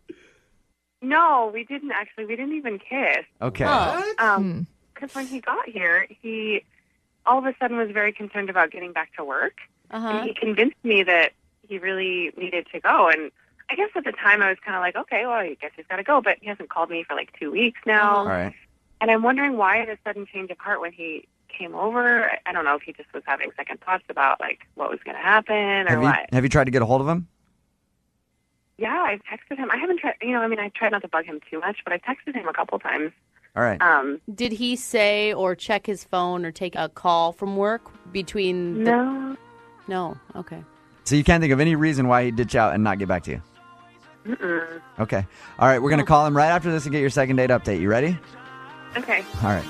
no, we didn't actually. We didn't even kiss. Okay. Because when he got here, he all of a sudden was very concerned about getting back to work. And he convinced me that he really needed to go. And I guess at the time I was kind of like, okay, well, I guess he's got to go. But he hasn't called me for like 2 weeks now. All right. And I'm wondering why the sudden change of heart when he came over. I don't know if he just was having second thoughts about like what was going to happen or what. Have you tried to get a hold of him? Yeah, I texted him. I haven't tried, I tried not to bug him too much, but I texted him a couple times. All right. Did he say or check his phone or take a call from work between No. Okay. So you can't think of any reason why he'd ditch out and not get back to you? Mm-mm. Okay. All right, we're going to call him right after this and get your second date update. You ready? Okay. All right.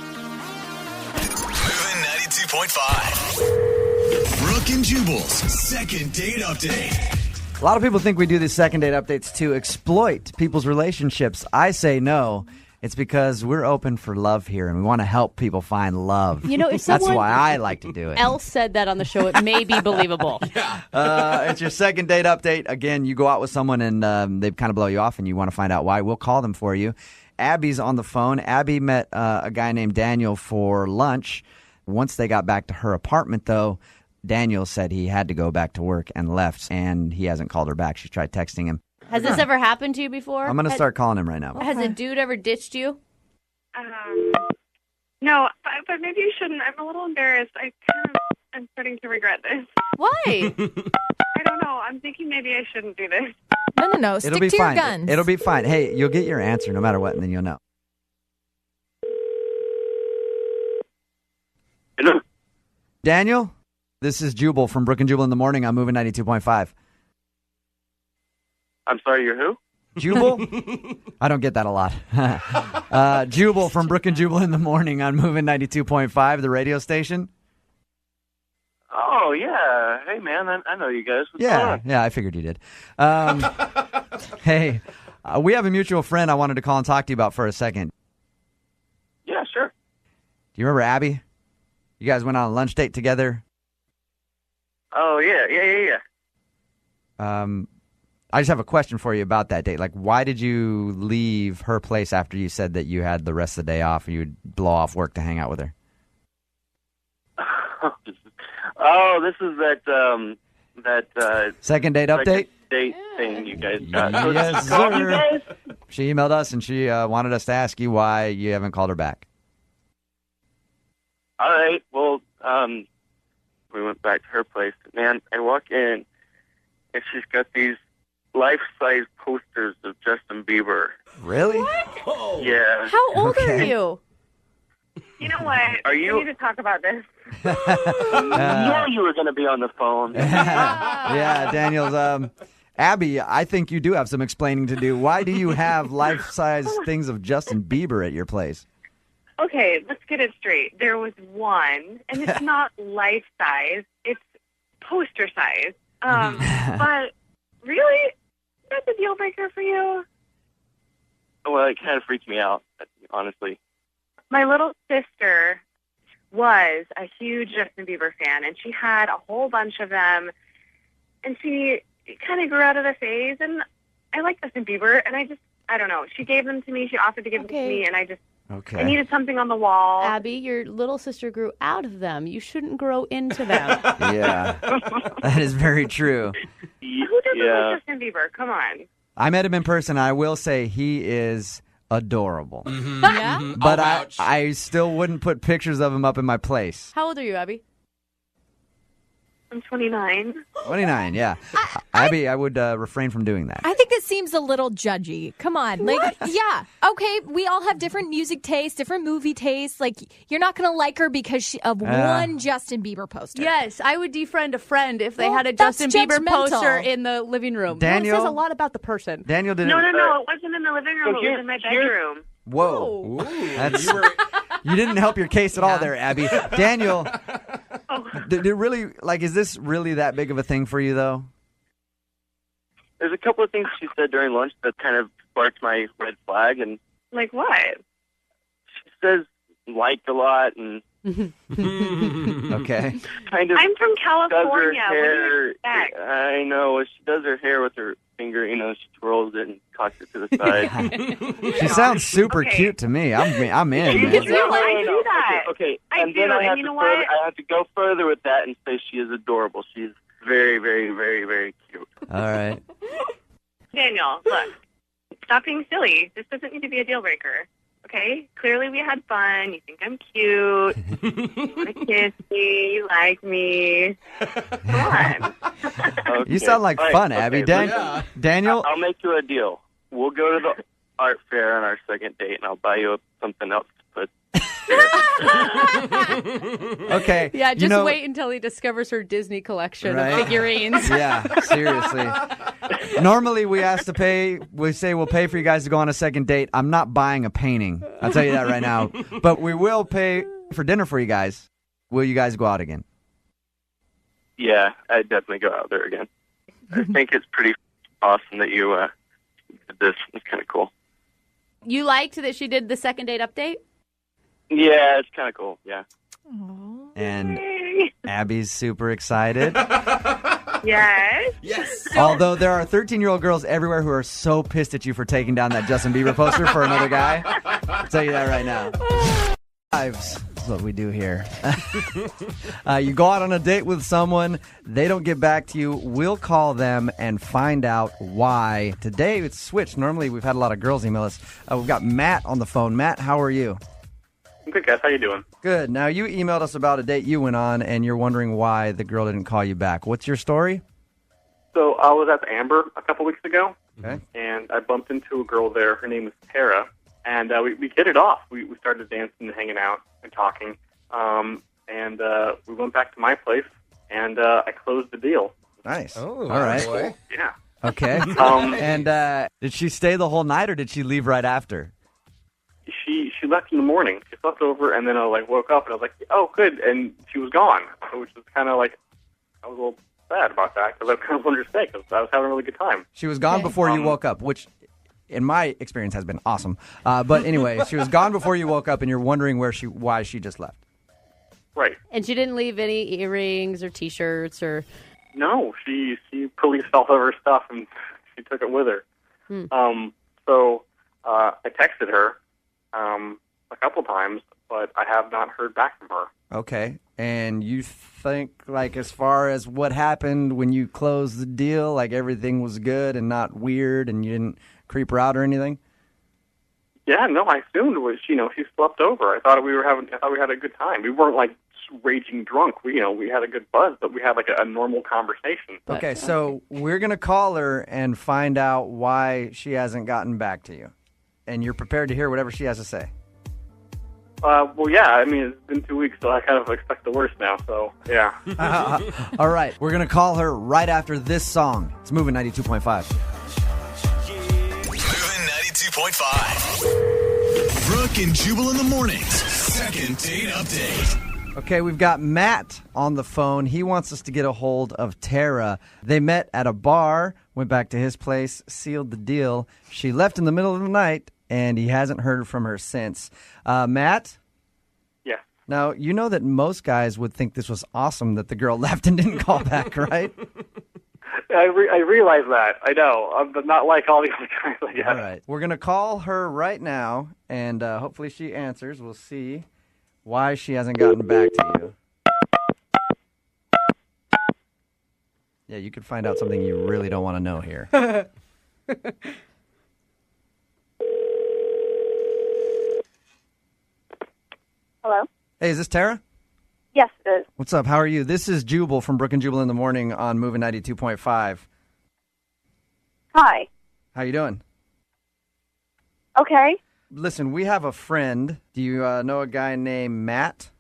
Moving 92.5. Brooke and Jubal's second date update. A lot of people think we do these second date updates to exploit people's relationships. I say no. It's because we're open for love here, and we want to help people find love. If someone That's why I like to do it. else said that on the show, it may be believable. It's your second date update. Again, you go out with someone, and they kind of blow you off, and you want to find out why. We'll call them for you. Abby's on the phone. Abby met a guy named Daniel for lunch. Once they got back to her apartment, though, Daniel said he had to go back to work and left, and he hasn't called her back. She tried texting him. Has this ever happened to you before? I'm going to start calling him right now. Has a dude ever ditched you? No, but maybe you shouldn't. I'm a little embarrassed. I'm starting to regret this. Why? I don't know. I'm thinking maybe I shouldn't do this. No. It'll Stick be to fine. your guns. It'll be fine. Hey, you'll get your answer no matter what, and then you'll know. Hello. Daniel, this is Jubal from Brooke and Jubal in the morning. I'm moving 92.5. I'm sorry, you're who? Jubal? I don't get that a lot. Jubal from Brooke and Jubal in the morning on Moving 92.5, the radio station. Oh, yeah. Hey, man, I know you guys. What's going on? Yeah, I figured you did. Hey, we have a mutual friend I wanted to call and talk to you about for a second. Yeah, sure. Do you remember Abby? You guys went on a lunch date together. Oh, yeah. I just have a question for you about that date. Like, why did you leave her place after you said that you had the rest of the day off and you'd blow off work to hang out with her? Oh, this is that second date update? Date thing you guys got. Yes, Call you sir. guys? She emailed us and she wanted us to ask you why you haven't called her back. All right. Well, we went back to her place. Man, I walk in, and she's got these life-size posters of Justin Bieber. Really? What? Yeah. How old are you? You know what? Are you- We need to talk about this. I knew you were going to be on the phone. Yeah, Daniel's. Abby, I think you do have some explaining to do. Why do you have life-size things of Justin Bieber at your place? Okay, let's get it straight. There was one, and it's not life size; it's poster size. But really, that's a deal breaker for you? Well, it kind of freaked me out, honestly. My little sister was a huge Justin Bieber fan, and she had a whole bunch of them, and she kind of grew out of the phase, and I like Justin Bieber, and I don't know. She gave them to me. She offered to give them to me, and I needed something on the wall. Abby, your little sister grew out of them. You shouldn't grow into them. Yeah, that is very true. Who doesn't like Justin Bieber? Come on. I met him in person. I will say he is adorable. Mm-hmm. Yeah? But I still wouldn't put pictures of him up in my place. How old are you, Abby? I'm 29. 29, yeah. Abby, I would refrain from doing that. I think that seems a little judgy. Come on. Like, yeah. Okay, we all have different music tastes, different movie tastes. Like, you're not going to like her because of one Justin Bieber poster. Yes, I would defriend a friend if they had a Justin Bieber poster in the living room. Daniel? That says a lot about the person. Daniel didn't... No, it wasn't in the living room. It was in my bedroom. Whoa. You didn't help your case at all there, Abby. Daniel, is this really that big of a thing for you, though? There's a couple of things she said during lunch that kind of sparked my red flag. And like what? She says liked a lot and... Okay. Kind of I'm from California. Does her hair, what do you expect? I know. She does her hair with her finger. She twirls it and cocks it to the side. She sounds super cute to me. I'm in. I Man. do that. Okay. I And do, then I have and you know to further, what? I have to go further with that and say she is adorable. She's very, very, very, very cute. All right. Daniel, look, stop being silly. This doesn't need to be a deal breaker. Okay? Clearly we had fun. You think I'm cute. You want to kiss me. You like me. Come on. Okay. You sound like fun, Abby. Listen, Daniel? I'll make you a deal. We'll go to the art fair on our second date, and I'll buy you something else to put. Okay. Yeah, just wait until he discovers her Disney collection of figurines. Yeah, seriously. Normally we say we'll pay for you guys to go on a second date. I'm not buying a painting. I'll tell you that right now. But we will pay for dinner for you guys. Will you guys go out again? Yeah, I'd definitely go out there again. I think it's pretty awesome that you did this. It's kind of cool. You liked that she did the second date update? Yeah, it's kind of cool. Yeah. And Abby's super excited. Yes. Yes. Although there are 13-year-old girls everywhere who are so pissed at you for taking down that Justin Bieber poster for another guy. I'll tell you that right now. That's what we do here. You go out on a date with someone, they don't get back to you. We'll call them and find out why. Today it's switched. Normally we've had a lot of girls email us. We've got Matt on the phone. Matt, how are you? I'm good, guys. How you doing? Good. Now, you emailed us about a date you went on, and you're wondering why the girl didn't call you back. What's your story? So I was at the Amber a couple weeks ago, Okay. and I bumped into a girl there. Her name is Tara, and we hit it off. We started dancing and hanging out and talking, and we went back to my place, and I closed the deal. Nice. Oh, all right. boy. Yeah. Okay. And did she stay the whole night, or did she leave right after? She left in the morning. She slept over, and then I woke up, and I was like, oh, good, and she was gone, which was kind of like, I was a little sad about that, because I kind of wanted to stay, because I was having a really good time. She was gone before you woke up, which in my experience has been awesome. But anyway, she was gone before you woke up, and you're wondering why she just left. Right. And she didn't leave any earrings or T-shirts or... No, she policed all of her stuff, and she took it with her. So I texted her a couple times, but I have not heard back from her. Okay. And you think, as far as what happened when you closed the deal, everything was good and not weird, and you didn't creep her out or anything? Yeah, no, I assumed she slept over. I thought we had a good time. We weren't raging drunk. We had a good buzz, but we had a normal conversation. Okay, so we're going to call her and find out why she hasn't gotten back to you. And you're prepared to hear whatever she has to say. Well, yeah, I mean, it's been 2 weeks, so I kind of expect the worst now, so, yeah. All right, we're going to call her right after this song. It's Moving 92.5. Moving 92.5. Brooke and Jubal in the mornings. Second date update. Okay, we've got Matt on the phone. He wants us to get a hold of Tara. They met at a bar, went back to his place, sealed the deal. She left in the middle of the night, and he hasn't heard from her since. Matt? Yeah. Now, you know that most guys would think this was awesome that the girl left and didn't call back, right? I realize that. I know. But not like all the other guys, I guess. All right. We're going to call her right now, and hopefully she answers. We'll see why she hasn't gotten back to you. Yeah, you could find out something you really don't want to know here. Hello? Hey, is this Tara? Yes, it is. What's up? How are you? This is Jubal from Brooke and Jubal in the morning on Moving 92.5. Hi. How you doing? Okay. Listen, we have a friend. Do you know a guy named Matt?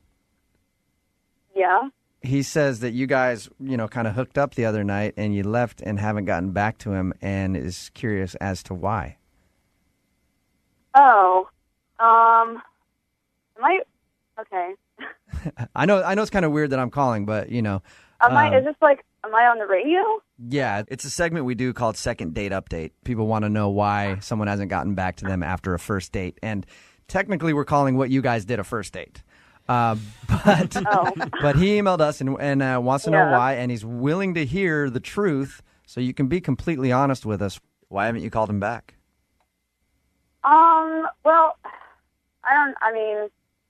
Yeah. He says that you guys, kind of hooked up the other night and you left and haven't gotten back to him and is curious as to why. Oh. Okay. I know it's kind of weird that I'm calling, but, is this am I on the radio? Yeah, it's a segment we do called Second Date Update. People want to know why someone hasn't gotten back to them after a first date. And technically we're calling what you guys did a first date. But he emailed us and wants to know why, and he's willing to hear the truth so you can be completely honest with us. Why haven't you called him back? Well,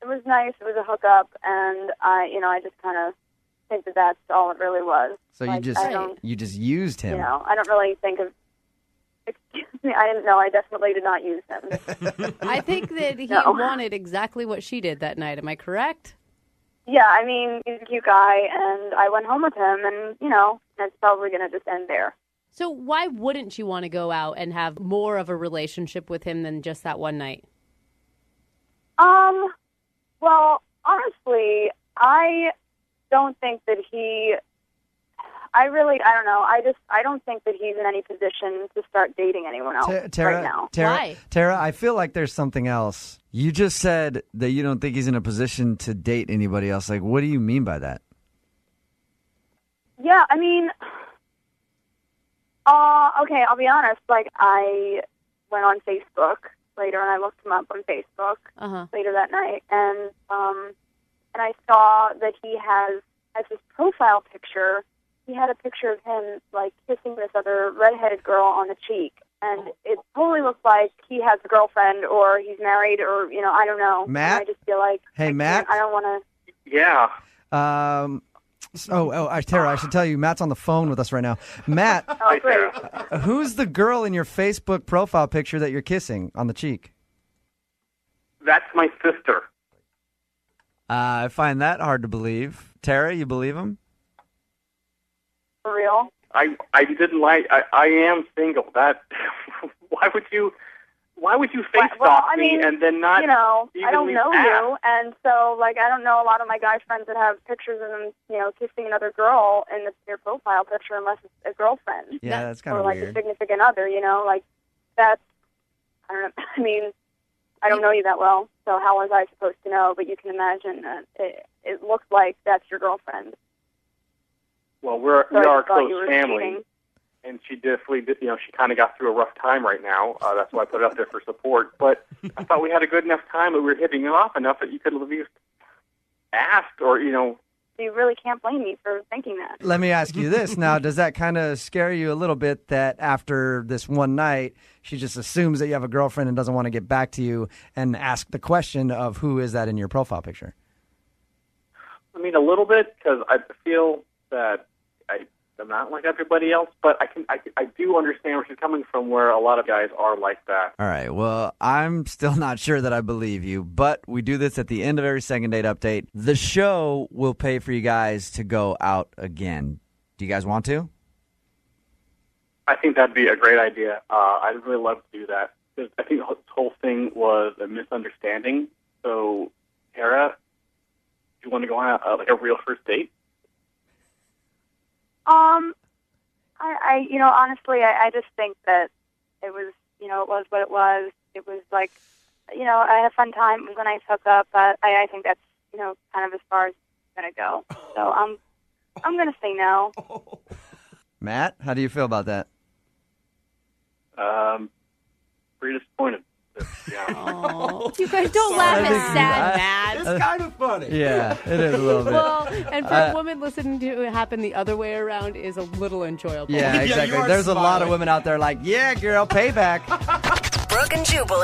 it was nice. It was a hookup, and I just kind of think that that's all it really was. So you just used him. I don't really think of. Excuse me, I didn't know. I definitely did not use him. I think that he wanted exactly what she did that night. Am I correct? Yeah, he's a cute guy, and I went home with him, and it's probably going to just end there. So why wouldn't you want to go out and have more of a relationship with him than just that one night? Well, honestly, I don't think that I don't know. I don't think that he's in any position to start dating anyone else right now. Why? Tara, I feel like there's something else. You just said that you don't think he's in a position to date anybody else. Like, what do you mean by that? Yeah, okay, I'll be honest. I went on Facebook later, and I looked him up on Facebook later that night, and I saw that he has, as his profile picture, he had a picture of him, kissing this other redheaded girl on the cheek, and it totally looks like he has a girlfriend, or he's married, or, I don't know. Matt? And I just feel like, Matt? I don't want to... Yeah. Tara, I should tell you, Matt's on the phone with us right now. Matt, Oh, great. who's the girl in your Facebook profile picture that you're kissing on the cheek? That's my sister. I find that hard to believe. Tara, you believe him? For real? I didn't like. I am single. That. Why would you face stalk me and then not? I don't know you, and so I don't know a lot of my guy friends that have pictures of them, kissing another girl in their profile picture, unless it's a girlfriend. Yeah, that's kind of or weird. A significant other. That's. I don't know. I don't know you that well, so how was I supposed to know? But you can imagine that it looks like that's your girlfriend. Well, we are a close family. Cheating. And she definitely did, she kind of got through a rough time right now. That's why I put it up there for support. But I thought we had a good enough time that we were hitting it off enough that you could at least ask or, You really can't blame me for thinking that. Let me ask you this. Now, does that kind of scare you a little bit that after this one night, she just assumes that you have a girlfriend and doesn't want to get back to you and ask the question of who is that in your profile picture? A little bit, because I feel that I'm not like everybody else, but I do understand where she's coming from, where a lot of guys are like that. All right. Well, I'm still not sure that I believe you, but we do this at the end of every Second Date Update. The show will pay for you guys to go out again. Do you guys want to? I think that'd be a great idea. I'd really love to do that. I think this whole thing was a misunderstanding. So, Tara, do you want to go on a real first date? Honestly, I just think that it was, it was what it was. It was I had a fun time. It was a nice hookup, but I think that's, kind of as far as it's going to go. So I'm going to say no. Matt, how do you feel about that? Pretty disappointed. Oh, you guys don't laugh at sad Matt. It's kind of funny. Yeah, it is a little bit. Well, and for a woman listening to it happen the other way around is a little enjoyable. Yeah, exactly. There's a lot of women out there like, yeah, girl, payback. Brooke and Jubal.